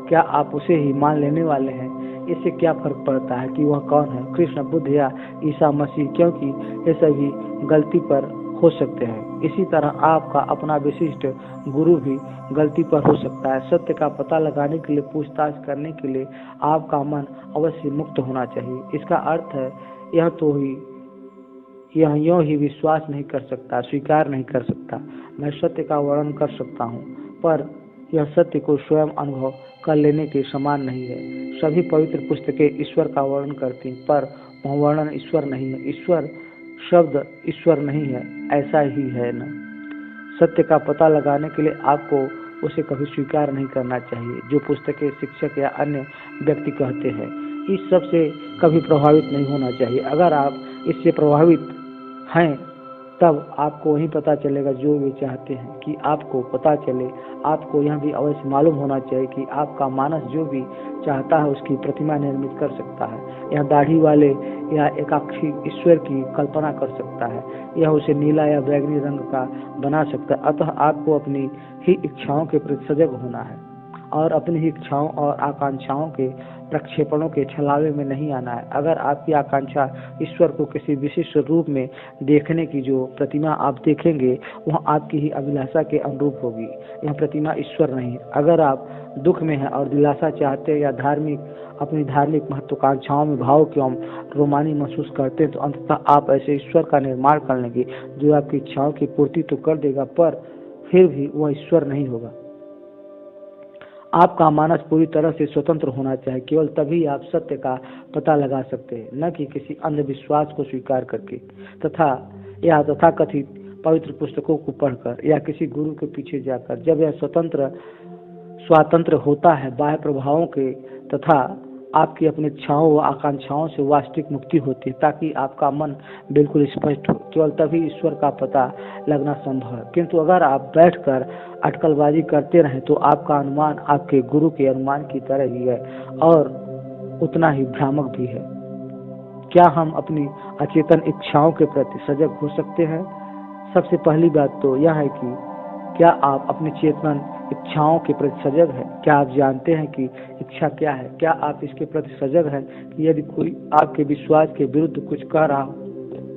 क्या आप उसे ही मान लेने वाले हैं? इससे क्या फर्क पड़ता है कि वह कौन है, कृष्ण, बुद्ध या ईसा मसीह, क्योंकि ये सभी गलती पर हो सकते हैं। इसी तरह आपका अपना विशिष्ट गुरु भी गलती पर हो सकता है। सत्य का पता लगाने के लिए, पूछताछ करने के लिए आपका मन अवश्य मुक्त होना चाहिए। इसका अर्थ है यह यूं ही विश्वास नहीं कर सकता, स्वीकार नहीं कर सकता। मैं सत्य का वर्णन कर सकता हूँ, पर यह सत्य को स्वयं अनुभव कर लेने के समान नहीं है। सभी पवित्र पुस्तकें ईश्वर का वर्णन करती हैं, पर वह वर्णन ईश्वर नहीं है। ईश्वर शब्द ईश्वर नहीं है, ऐसा ही है न। सत्य का पता लगाने के लिए आपको उसे कभी स्वीकार नहीं करना चाहिए। जो पुस्तकें शिक्षक या अन्य व्यक्ति कहते हैं, इस सब से कभी प्रभावित नहीं होना चाहिए। अगर आप इससे प्रभावित हैं तब आपको वही पता चलेगा जो वे चाहते हैं कि आपको पता चले। आपको यह भी अवश्य मालूम होना चाहिए कि आपका मानस जो भी चाहता है उसकी प्रतिमा निर्मित कर सकता है। यह दाढ़ी वाले या एकाक्षी ईश्वर की कल्पना कर सकता है। यह उसे नीला या बैगनी रंग का बना सकता है। अतः आपको अपनी ही इच्छाओं के प्रति सजग होना है और अपनी ही इच्छाओं और आकांक्षाओं के प्रक्षेपणों के छलावे में नहीं आना है। अगर आपकी आकांक्षा ईश्वर को किसी विशिष्ट रूप में देखने की जो प्रतिमा आप देखेंगे वह आपकी ही अभिलाषा के अनुरूप होगी। यह प्रतिमा ईश्वर नहीं है। अगर आप दुख में हैं और दिलासा चाहते हैं या अपनी धार्मिक महत्वाकांक्षाओं में भाव एवं रोमानी महसूस करते हैं तो अंततः आप ऐसे ईश्वर का निर्माण कर लेंगे जो आपकी इच्छाओं की पूर्ति तो कर देगा, पर फिर भी वह ईश्वर नहीं होगा। आपका मानस पूरी तरह से स्वतंत्र होना चाहिए। केवल तभी आप सत्य का पता लगा सकते हैं, न कि किसी अंधविश्वास को स्वीकार करके तथा कथित पवित्र पुस्तकों को पढ़कर या किसी गुरु के पीछे जाकर। जब यह स्वातंत्र होता है बाह्य प्रभावों के तथा आपकी अपनी इच्छाओं व आकांक्षाओं से वास्तविक मुक्ति होती है, ताकि आपका मन बिल्कुल स्पष्ट हो। केवल तभी ईश्वर का पता लगना संभव है। किंतु अगर आप बैठकर अटकलबाजी करते रहें तो आपका अनुमान आपके गुरु के अनुमान की तरह ही है और उतना ही भ्रामक भी है। क्या हम अपनी अचेतन इच्छाओं के प्रति सजग हो सकते हैं? सबसे पहली बात तो यह है कि क्या आप अपनी चेतन इच्छाओं के प्रति सजग हैं? क्या आप जानते हैं कि इच्छा क्या है? क्या आप इसके प्रति सजग हैं कि यदि कोई आपके विश्वास के विरुद्ध कुछ कह रहा हो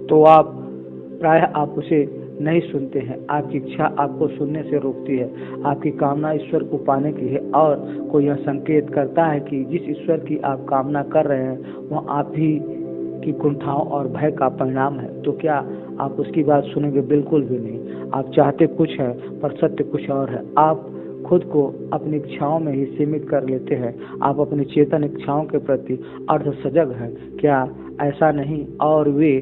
तो आप उसे नहीं सुनते हैं। आपकी इच्छा आपको सुनने से रोकती है। आपकी कामना ईश्वर को पाने की है और कोई यह संकेत करता है कि जिस ईश्वर की आप कामना कर रहे हैं वह आप ही की कुंठाओं और भय का परिणाम है, तो क्या आप उसकी बात सुनेंगे? बिल्कुल भी नहीं। आप चाहते कुछ है पर सत्य कुछ और है। आप खुद को अपनी इच्छाओं में ही सीमित कर लेते हैं। आप अपनी चेतन इच्छाओं के प्रति अर्ध सजग हैं, क्या ऐसा नहीं? और वे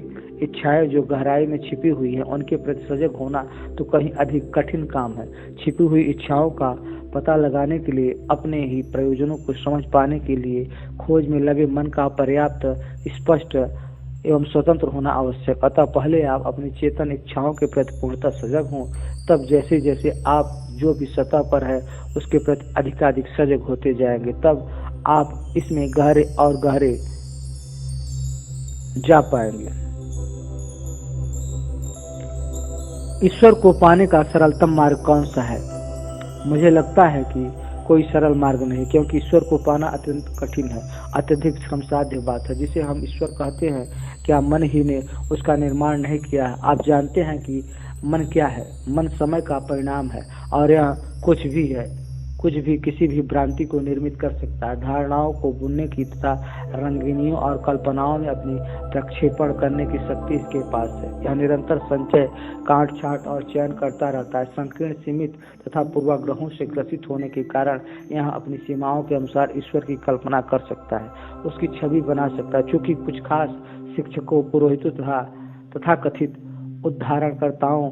इच्छाएं जो गहराई में छिपी हुई है उनके प्रति सजग होना तो कहीं अधिक कठिन काम है। छिपी हुई इच्छाओं का पता लगाने के लिए, अपने ही प्रयोजनों को समझ पाने के लिए खोज में लगे मन का पर्याप्त स्पष्ट एवं स्वतंत्र होना आवश्यक। अतः पहले आप अपनी चेतन इच्छाओं के प्रति पूर्णतः सजग हों, तब जैसे जैसे आप जो भी सतह पर है उसके प्रति अधिकाधिक सजग होते जाएंगे, तब आप इसमें गहरे और गहरे जा पाएंगे। ईश्वर को पाने का सरलतम मार्ग कौन सा है? मुझे लगता है कि कोई सरल मार्ग नहीं, क्योंकि ईश्वर को पाना अत्यंत कठिन है, अत्यधिक श्रमसाध्य बात है। जिसे हम ईश्वर कहते हैं, क्या मन ही ने उसका निर्माण नहीं किया है? आप जानते हैं कि मन क्या है? मन समय का परिणाम है और यह कुछ भी किसी भी भ्रांति को निर्मित कर सकता है। धारणाओं को बुनने की तथा रंगीनियों और कल्पनाओं में अपनी प्रक्षेपण करने की शक्ति इसके पास है। यह निरंतर संचय, काट छांट और चयन करता रहता है। संकीर्ण, सीमित तथा पूर्वाग्रहों से ग्रसित होने के कारण यह अपनी सीमाओं के अनुसार ईश्वर की कल्पना कर सकता है, उसकी छवि बना सकता है। चूंकि कुछ खास शिक्षकों, पुरोहितों तथा कथित उद्धारणकर्ताओं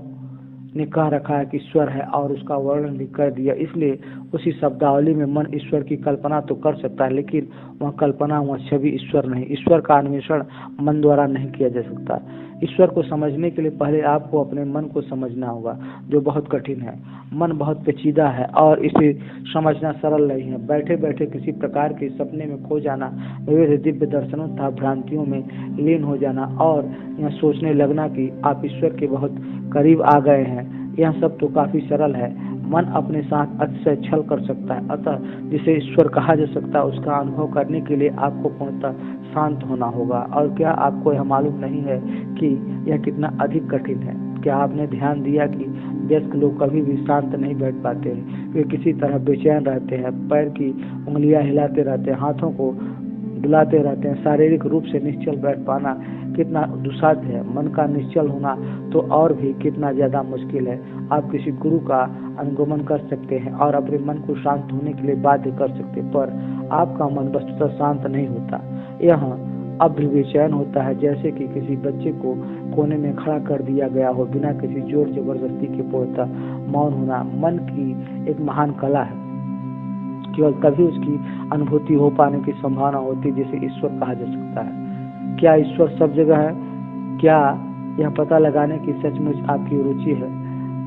ने कह रखा है कि ईश्वर है और उसका वर्णन भी कर दिया, इसलिए उसी शब्दावली में मन ईश्वर की कल्पना तो कर सकता है, लेकिन वह कल्पना, वह छवि ईश्वर नहीं। ईश्वर का अन्वेषण मन द्वारा नहीं किया जा सकता। ईश्वर को समझने के लिए पहले आपको अपने मन को समझना होगा, जो बहुत कठिन है। मन बहुत पेचीदा है और इसे समझना सरल नहीं है। बैठे बैठे किसी प्रकार के सपने में खो जाना, विविध दिव्य दर्शनों तथा भ्रांतियों में लीन हो जाना और यह सोचने लगना कि आप ईश्वर के बहुत करीब आ गए हैं, यह सब तो काफी सरल है। मन अपने साथ अतिशय छल कर सकता है। अतः जिसे ईश्वर कहा जा सकता है उसका अनुभव करने के लिए आपको पूर्णतः शांत होना होगा। और क्या आपको यह मालूम नहीं है कि यह कितना अधिक कठिन है? क्या आपने ध्यान दिया कि वयस्क लोग कभी भी शांत नहीं बैठ पाते हैं? वे किसी तरह बेचैन रहते हैं, पैर की उंगलियां हिलाते रहते हैं, हाथों को डुलाते रहते हैं। शारीरिक रूप से निश्चल बैठ पाना कितना दुस्साध्य है, मन का निश्चल होना तो और भी कितना ज्यादा मुश्किल है। आप किसी गुरु का अनुगमन कर सकते हैं और अपने मन को शांत होने के लिए बाध्य कर सकते हैं, पर आपका मन वस्तुतः शांत नहीं होता। यह अब भी बेचैन होता है, जैसे कि किसी बच्चे को कोने में खड़ा कर दिया गया हो, बिना किसी जोर जबरदस्ती के पूर्णतः मौन होना मन की एक महान कला है। केवल तभी उसकी अनुभूति हो पाने की संभावना होती है जिसे ईश्वर कहा जा सकता है। क्या ईश्वर सब जगह है? क्या यह पता लगाने की सचमुच आपकी रुचि है?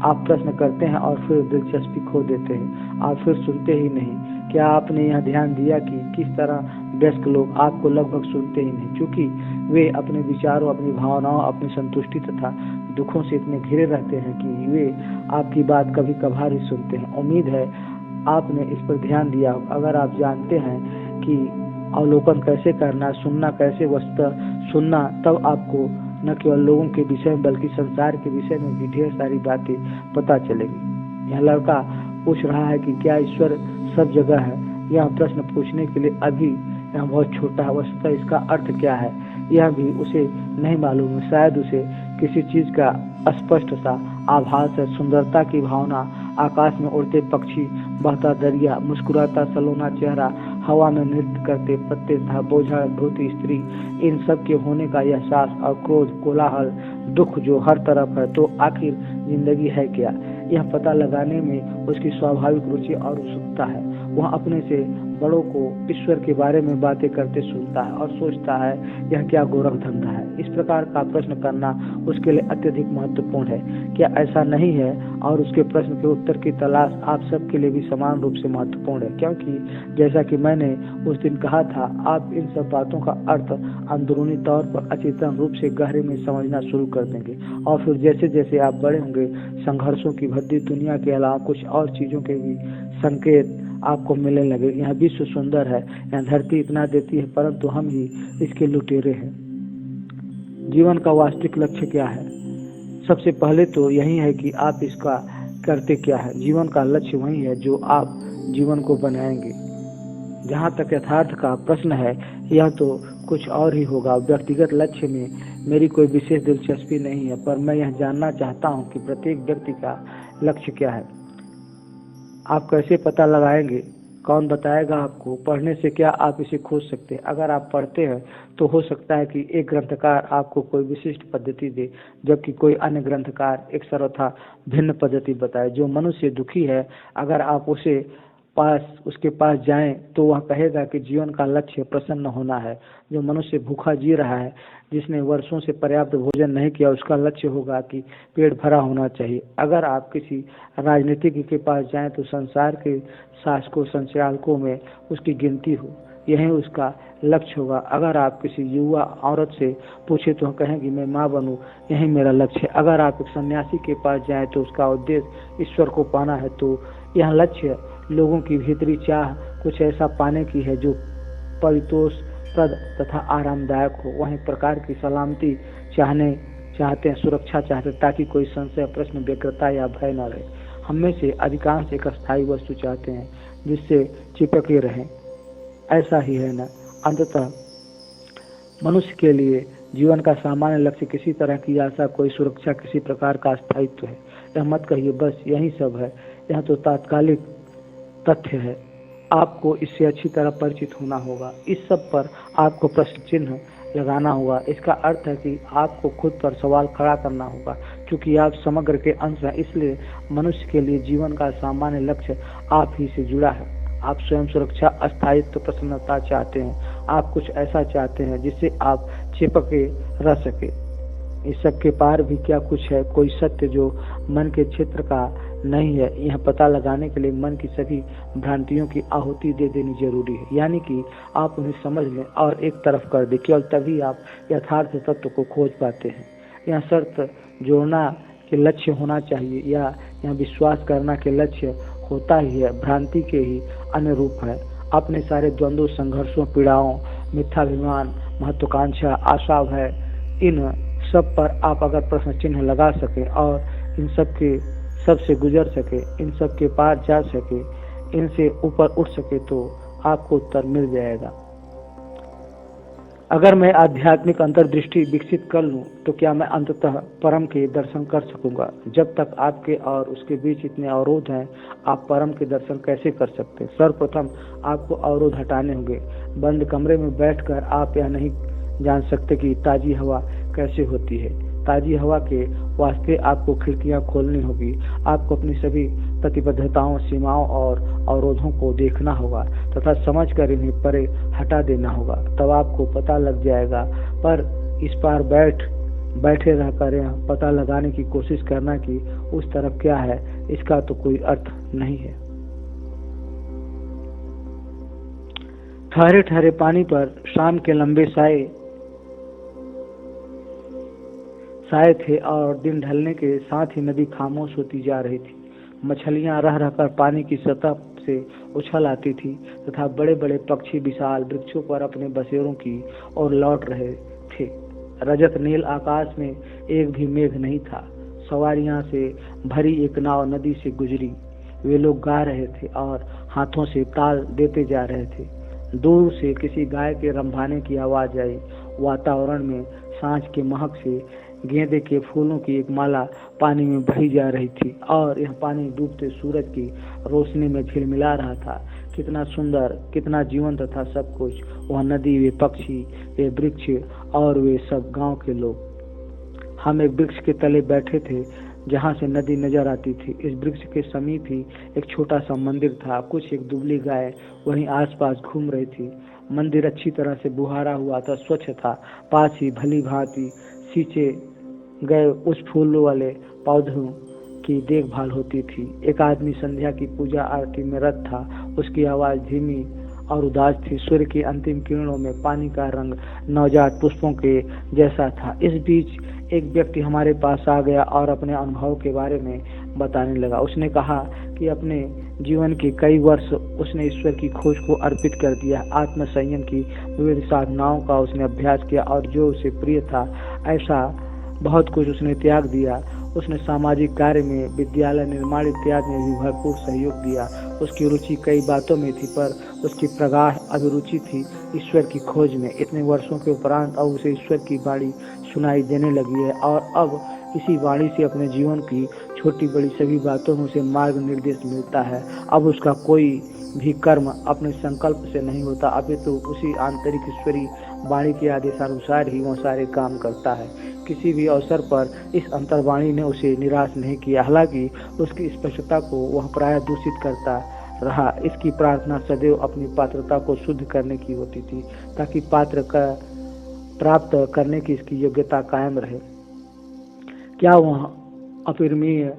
आप प्रश्न करते हैं और फिर दिलचस्पी खो देते हैं, आप फिर सुनते ही नहीं। क्या आपने यह ध्यान दिया कि किस तरह वयस्क लोग आपको लगभग सुनते ही नहीं, क्योंकि वे अपने विचारों, अपनी भावनाओं, अपनी संतुष्टि तथा दुखों से इतने घिरे रहते हैं कि वे आपकी बात कभी कभार ही सुनते हैं। उम्मीद है आपने इस पर ध्यान दिया। अगर आप जानते हैं कि अवलोकन कैसे करना, सुनना कैसे, वस्तुतः सुनना, तब आपको न केवल लोगों के विषय में बल्कि संसार के विषय में भी ढेर सारी बातें पता चलेगी। यह लड़का पूछ रहा है कि क्या ईश्वर सब जगह है। यह प्रश्न पूछने के लिए अभी यह बहुत छोटा है। वस्तुतः इसका अर्थ क्या है यह भी उसे नहीं मालूम है। शायद उसे किसी चीज का स्पष्ट सा आभास है, सुंदरता की भावना, आकाश में उड़ते पक्षी, बहता दरिया, मुस्कुराता सलोना चेहरा, हवा में नृत्य करते पत्ते तथा बोझा धोती स्त्री, इन सब के होने का एहसास, और क्रोध, कोलाहल, दुख जो हर तरफ है। तो आखिर जिंदगी है क्या? यह पता लगाने में उसकी स्वाभाविक रुचि और उत्सुकता है। वह अपने से बड़ों को ईश्वर के बारे में बातें करते सुनता है और सोचता है यह क्या गोरख धंधा है। इस प्रकार का प्रश्न करना उसके लिए अत्यधिक महत्वपूर्ण है। क्या ऐसा नहीं है? और उसके प्रश्न के उत्तर की तलाश आप सबके लिए भी समान रूप से महत्वपूर्ण है, क्योंकि जैसा कि मैंने उस दिन कहा था, आप इन सब बातों का अर्थ अंदरूनी तौर पर अचेतन रूप से गहरे में समझना शुरू कर देंगे, और फिर जैसे जैसे आप बड़े होंगे, संघर्षों की भद्दी दुनिया के अलावा कुछ और चीजों के भी संकेत आपको मिलने लगे। यह विश्व सुंदर है, यह धरती इतना देती है, परंतु हम ही इसके लुटेरे हैं। जीवन का वास्तविक लक्ष्य क्या है? सबसे पहले तो यही है कि आप इसका करते क्या है। जीवन का लक्ष्य वही है जो आप जीवन को बनाएंगे। जहाँ तक यथार्थ का प्रश्न है, यह तो कुछ और ही होगा। व्यक्तिगत लक्ष्य में मेरी कोई विशेष दिलचस्पी नहीं है, पर मैं यह जानना चाहता हूँ कि प्रत्येक व्यक्ति का लक्ष्य क्या है। आप कैसे पता लगाएंगे? कौन बताएगा आपको? पढ़ने से क्या आप इसे खोज सकते हैं? अगर आप पढ़ते हैं तो हो सकता है कि एक ग्रंथकार आपको कोई विशिष्ट पद्धति दे, जबकि कोई अन्य ग्रंथकार एक सर्वथा भिन्न पद्धति बताए। जो मनुष्य दुखी है, अगर आप उसके पास जाएं तो वह कहेगा कि जीवन का लक्ष्य प्रसन्न होना है। जो मनुष्य भूखा जी रहा है, जिसने वर्षों से पर्याप्त भोजन नहीं किया, उसका लक्ष्य होगा कि पेट भरा होना चाहिए। अगर आप किसी राजनीतिज्ञ के पास जाएं तो संसार के शासकों संचालकों में उसकी गिनती हो, यही उसका लक्ष्य होगा। अगर आप किसी युवा औरत से पूछे तो कहेंगी मैं माँ बनूं, यही मेरा लक्ष्य है। अगर आप एक सन्यासी के पास जाएं तो उसका उद्देश्य ईश्वर को पाना है। तो यह लक्ष्य लोगों की भीतरी चाह कुछ ऐसा पाने की है जो परितोषप्रद तथा आरामदायक हो। वहीं प्रकार की सलामती चाहते हैं, सुरक्षा चाहते हैं, ताकि कोई संशय, प्रश्न, व्यग्रता या भय न रहे। हम में से अधिकांश एक अस्थायी वस्तु चाहते हैं जिससे चिपके रहें। ऐसा ही है ना? अंततः मनुष्य के लिए जीवन का सामान्य लक्ष्य किसी तरह की आशा, कोई सुरक्षा, किसी प्रकार का स्थायित्व है। यह मत कहिए बस यही सब है। यह तो तात्कालिक तथ्य है। आपको इससे अच्छी तरह परिचित होना होगा। इस सब पर आपको प्रश्न चिन्ह लगाना होगा। इसका अर्थ है कि आपको खुद पर सवाल खड़ा करना होगा, क्योंकि आप समग्र के अंश हैं। इसलिए मनुष्य के लिए जीवन का सामान्य लक्ष्य आप ही से जुड़ा है। आप स्वयं सुरक्षा, अस्थायित्व, प्रसन्नता चाहते हैं। आप कुछ ऐसा चाहते हैं जिससे आप चिपके रह सके। इस सब के पार भी क्या कुछ है, कोई सत्य जो मन के क्षेत्र का नहीं है? यह पता लगाने के लिए मन की सभी भ्रांतियों की आहुति दे देनी जरूरी है, यानी कि आप उन्हें समझ लें और एक तरफ कर दें। केवल तभी आप यथार्थ तत्व को खोज पाते हैं। यह शर्त जोड़ना के लक्ष्य होना चाहिए, या यह विश्वास करना के लक्ष्य होता ही है, भ्रांति के ही अन्य रूप है। अपने सारे द्वंद्वों, संघर्षों, पीड़ाओं, मिथ्याभिमान, महत्वाकांक्षा, आशा, भय, इन सब पर आप अगर प्रश्न चिन्ह लगा सके और इन सब से गुजर सके, इन सब के पार जा सके, इनसे ऊपर उठ सके, तो आपको उत्तर मिल जाएगा। अगर मैं आध्यात्मिक अंतर्दृष्टि विकसित कर लूं तो क्या मैं अंततः परम के दर्शन कर सकूंगा? जब तक आपके और उसके बीच इतने अवरोध हैं, आप परम के दर्शन कैसे कर सकते हैं? सर्वप्रथम आपको अवरोध हटाने होंगे। बंद कमरे में बैठकर आप यह नहीं जान सकते कि ताजी हवा कैसे होती है। ताजी हवा के वास्ते आपको खिड़कियां खोलनी होगी। आपको अपनी सभी प्रतिबद्धताओं, सीमाओं और अवरोधों को देखना होगा तथा समझकर इन्हें परे हटा देना होगा। तब आपको पता लग जाएगा। पर इस पार बैठे रहकर यह पता लगाने की कोशिश करना कि उस तरफ क्या है, इसका तो कोई अर्थ नहीं है। ठहरे ठहरे पानी पर शाम के लंबे साए थे और दिन ढलने के साथ ही नदी खामोश होती जा रही थी। मछलियां रह रहकर पानी की सतह से उछल आती थी तथा बड़े बड़े पक्षी विशाल वृक्षों पर अपने बसेरों की ओर लौट रहे थे। रजत नील आकाश में एक भी मेघ नहीं था। सवारियां से भरी एक नाव नदी से गुजरी। वे लोग गा रहे थे और हाथों से ताल देते जा रहे थे। दूर से किसी गाय के रंभाने की आवाज आई। वातावरण में सांझ के महक से गेंदे के फूलों की एक माला पानी में बही जा रही थी और यह पानी डूबते सूरज की रोशनी में झिलमिला रहा था। कितना सुंदर, कितना जीवंत था सब कुछ। वह नदी, वे पक्षी, वे वृक्ष और वे सब गांव के लोग। हम एक वृक्ष के तले बैठे थे जहां से नदी नजर आती थी। इस वृक्ष के समीप ही एक छोटा सा मंदिर था। कुछ एक दुबली गाय वहीं आसपास घूम रही थी। मंदिर अच्छी तरह से बुहारा हुआ था, स्वच्छ था। पास ही भली भांति सींचे गए उस फूल वाले पौधों की देखभाल होती थी। एक आदमी संध्या की पूजा आरती में रत था। उसकी आवाज धीमी और उदास थी। सूर्य की अंतिम किरणों में पानी का रंग नवजात पुष्पों के जैसा था। इस बीच एक व्यक्ति हमारे पास आ गया और अपने अनुभव के बारे में बताने लगा। उसने कहा कि अपने जीवन के कई वर्ष उसने ईश्वर की खोज को अर्पित कर दिया। आत्म संयम की विविध साधनाओं का उसने अभ्यास किया और जो उसे प्रिय था ऐसा बहुत कुछ उसने त्याग दिया। उसने सामाजिक कार्य में, विद्यालय निर्माण इत्यादि में भी भरपूर सहयोग दिया। उसकी रुचि कई बातों में थी, पर उसकी प्रगाढ़ अभिरुचि थी ईश्वर की खोज में। इतने वर्षों के उपरांत अब उसे ईश्वर की वाणी सुनाई देने लगी है और अब इसी वाणी से अपने जीवन की छोटी बड़ी सभी बातों में उसे मार्ग निर्देश मिलता है। अब उसका कोई भी कर्म अपने संकल्प से नहीं होता, अपितु उसी आंतरिक ईश्वरी वाणी के आदेशानुसार ही वह सारे काम करता है। किसी भी अवसर पर इस अंतर्वाणी ने उसे निराश नहीं किया। हालांकि उसकी स्पष्टता को वह प्रायः दूषित करता रहा। इसकी प्रार्थना सदैव अपनी पात्रता को शुद्ध करने की होती थी ताकि पात्र का प्राप्त करने की इसकी योग्यता कायम रहे। क्या वह अपरिमेय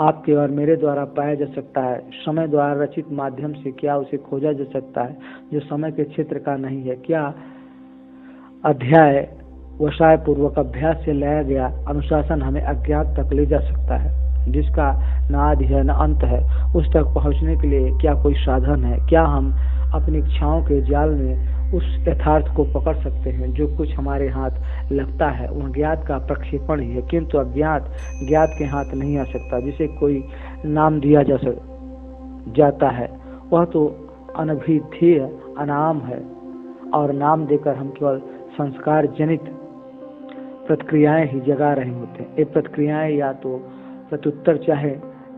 आपके और मेरे द्वारा पाया जा सकता है? समय द्वारा रचित माध्यम से क्या उसे खोजा जा सकता है जो समय के क्षेत्र का नहीं है? क्या अध्याय वसाय पूर्वक अभ्यास से लाया गया अनुशासन हमें अज्ञात तक ले जा सकता है जिसका न आदि है न अंत है? उस तक पहुंचने के लिए क्या कोई साधन है? क्या हम अपनी इच्छाओं के जाल में उस यथार्थ को पकड़ सकते हैं? जो कुछ हमारे हाथ लगता है वह ज्ञात का प्रक्षेपण ही है, किंतु अज्ञात ज्ञात के हाथ नहीं आ सकता। जिसे कोई नाम दिया जाता है वह तो अनभिधेय अनाम है और नाम देकर हम केवल संस्कार जनित प्रतिक्रियाएं ही जगा रहे होते हैं। ये प्रतिक्रियाएं या तो प्रत्युत्तर चाहे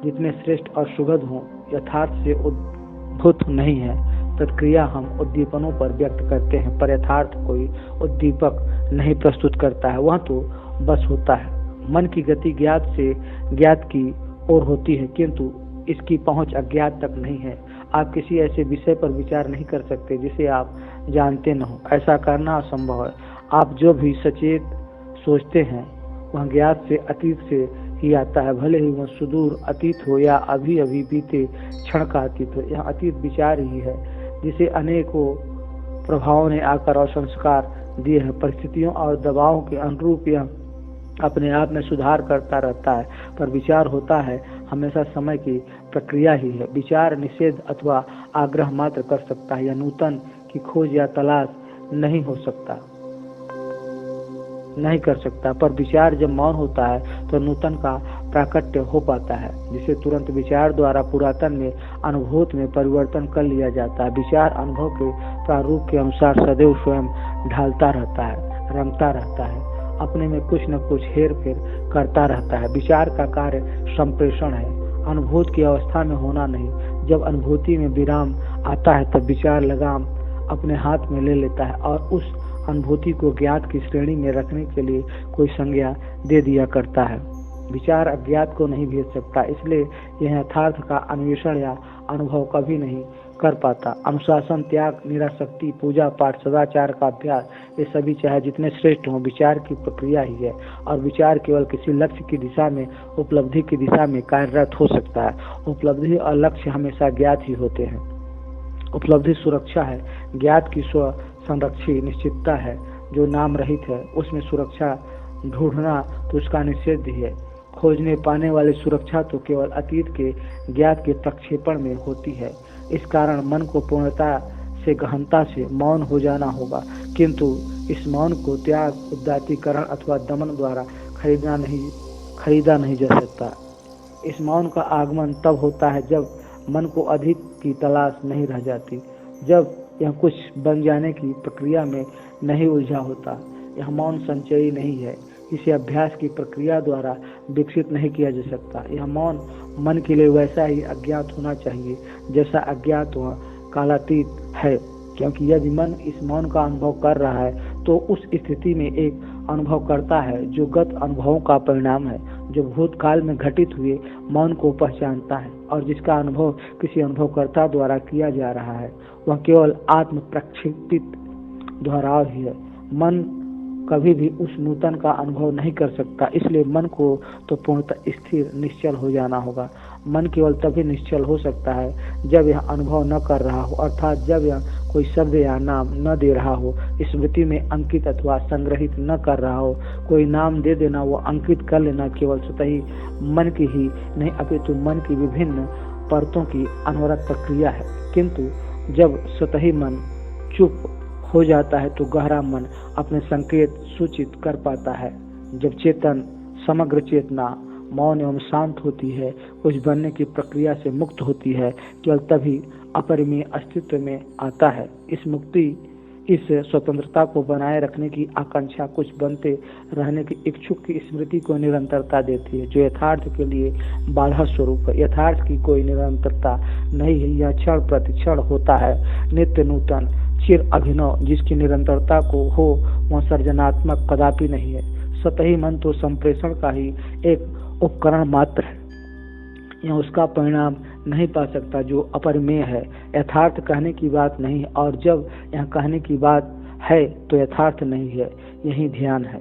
जितने श्रेष्ठ और सुगध हों यथार्थ से उद्भूत नहीं है। प्रतिक्रिया हम उद्दीपनों पर व्यक्त करते हैं, पर यथार्थ कोई उद्दीपक नहीं प्रस्तुत करता है, वह तो बस होता है। मन की गति ज्ञात से ज्ञात की ओर होती है, किंतु इसकी पहुंच अज्ञात तक नहीं है। आप किसी ऐसे विषय पर विचार नहीं कर सकते जिसे आप जानते न हो। ऐसा करना असंभव है। आप जो भी सचेत सोचते हैं वह ज्ञात से अतीत से ही आता है, भले ही वह सुदूर अतीत हो या अभी अभी बीते क्षण का अतीत हो। यह अतीत विचार ही है जिसे अनेकों प्रभावों ने आकर और संस्कार दिए हैं। परिस्थितियों और दबावों के अनुरूप यह अपने आप में सुधार करता रहता है, पर विचार होता है हमेशा समय की प्रक्रिया ही है। विचार निषेध अथवा आग्रह मात्र कर सकता है या नूतन की खोज या तलाश नहीं कर सकता। पर विचार जब मौन होता है तो नूतन का प्राकट्य हो पाता है, जिसे तुरंत विचार द्वारा पुरातन में अनुभूत में परिवर्तन कर लिया जाता है। विचार अनुभव के प्रारूप के अनुसार सदैव स्वयं ढालता रहता है, रंगता रहता है, अपने में कुछ न कुछ हेर फेर करता रहता है। विचार का कार्य संप्रेषण है, अनुभूति की अवस्था में होना नहीं। जब अनुभूति में विराम आता है तब विचार लगाम अपने हाथ में ले लेता है और उस अनुभूति को ज्ञात की श्रेणी में रखने के लिए कोई संज्ञा दे दिया करता है। विचार अज्ञात को नहीं भेज सकता, इसलिए यह यथार्थ का अन्वेषण या अनुभव कभी नहीं कर पाता। अनुशासन, त्याग, निरासक्ति, पूजा पाठ, सदाचार का अभ्यास, ये सभी चाहे जितने श्रेष्ठ हों, विचार की प्रक्रिया ही है और विचार केवल किसी लक्ष्य की दिशा में, उपलब्धि की दिशा में कार्यरत हो सकता है। उपलब्धि और लक्ष्य हमेशा ज्ञात ही होते हैं। उपलब्धि सुरक्षा है, ज्ञात की स्व संरक्षी निश्चितता है जो नाम रहित है। उसमें सुरक्षा ढूंढना तो उसका निषेध ही है। खोजने पाने वाली सुरक्षा तो केवल अतीत के ज्ञात के प्रक्षेपण में होती है। इस कारण मन को पूर्णता से, गहनता से मौन हो जाना होगा, किंतु इस मौन को त्याग, उदात्तीकरण अथवा दमन द्वारा खरीदा नहीं जा सकता। इस मौन का आगमन तब होता है जब मन को अधिक की तलाश नहीं रह जाती, जब यह कुछ बन जाने की प्रक्रिया में नहीं उलझा होता। यह मौन संचयी नहीं है, इसे अभ्यास की प्रक्रिया द्वारा विकसित नहीं किया जा सकता। यह मौन मन के लिए वैसा ही अज्ञात होना चाहिए जैसा अज्ञात वह कालातीत है, क्योंकि यदि मन इस मौन का अनुभव कर रहा है तो उस स्थिति में एक अनुभव करता है जो गत अनुभवों का परिणाम है, जो भूतकाल में घटित हुए मौन को पहचानता है और जिसका अनुभव किसी अनुभवकर्ता द्वारा किया जा रहा है। वह केवल आत्म प्रक्षेपित दोहराव ही है। मन कभी भी उस नूतन का अनुभव नहीं कर सकता, इसलिए मन को तो पूर्णतः स्थिर, निश्चल हो जाना होगा। मन केवल तभी निश्चल हो सकता है जब यह अनुभव न कर रहा हो, अर्थात जब यह कोई शब्द या नाम न दे रहा हो, स्मृति में अंकित अथवा संग्रहित न कर रहा हो। कोई नाम दे देना, वो अंकित कर लेना केवल स्वतः ही मन की ही नहीं अपितु मन की विभिन्न परतों की अनवरत प्रक्रिया है। किंतु जब स्वतः मन चुप हो जाता है तो गहरा मन अपने संकेत सूचित कर पाता है। जब चेतन, समग्र चेतना मौन एवं शांत होती है, कुछ बनने की प्रक्रिया से मुक्त होती है, केवल तभी अपरिमेय अस्तित्व में आता है। इस मुक्ति, इस स्वतंत्रता को बनाए रखने की आकांक्षा कुछ बनते रहने की इच्छुक की स्मृति को निरंतरता देती है, जो यथार्थ के लिए बाधा स्वरूप है। यथार्थ की कोई निरंतरता नहीं है, यह क्षण प्रतिक्षण होता है, नित्य नूतन, चिर अभिनव। जिसकी निरंतरता को हो वह सर्जनात्मक कदापि नहीं है। सतही मन तो संप्रेषण का ही एक उपकरण मात्र है, यह उसका परिणाम नहीं पा सकता जो अपरिमेय है। यथार्थ कहने की बात नहीं है, और जब यह कहने की बात है तो यथार्थ नहीं है। यही ध्यान है।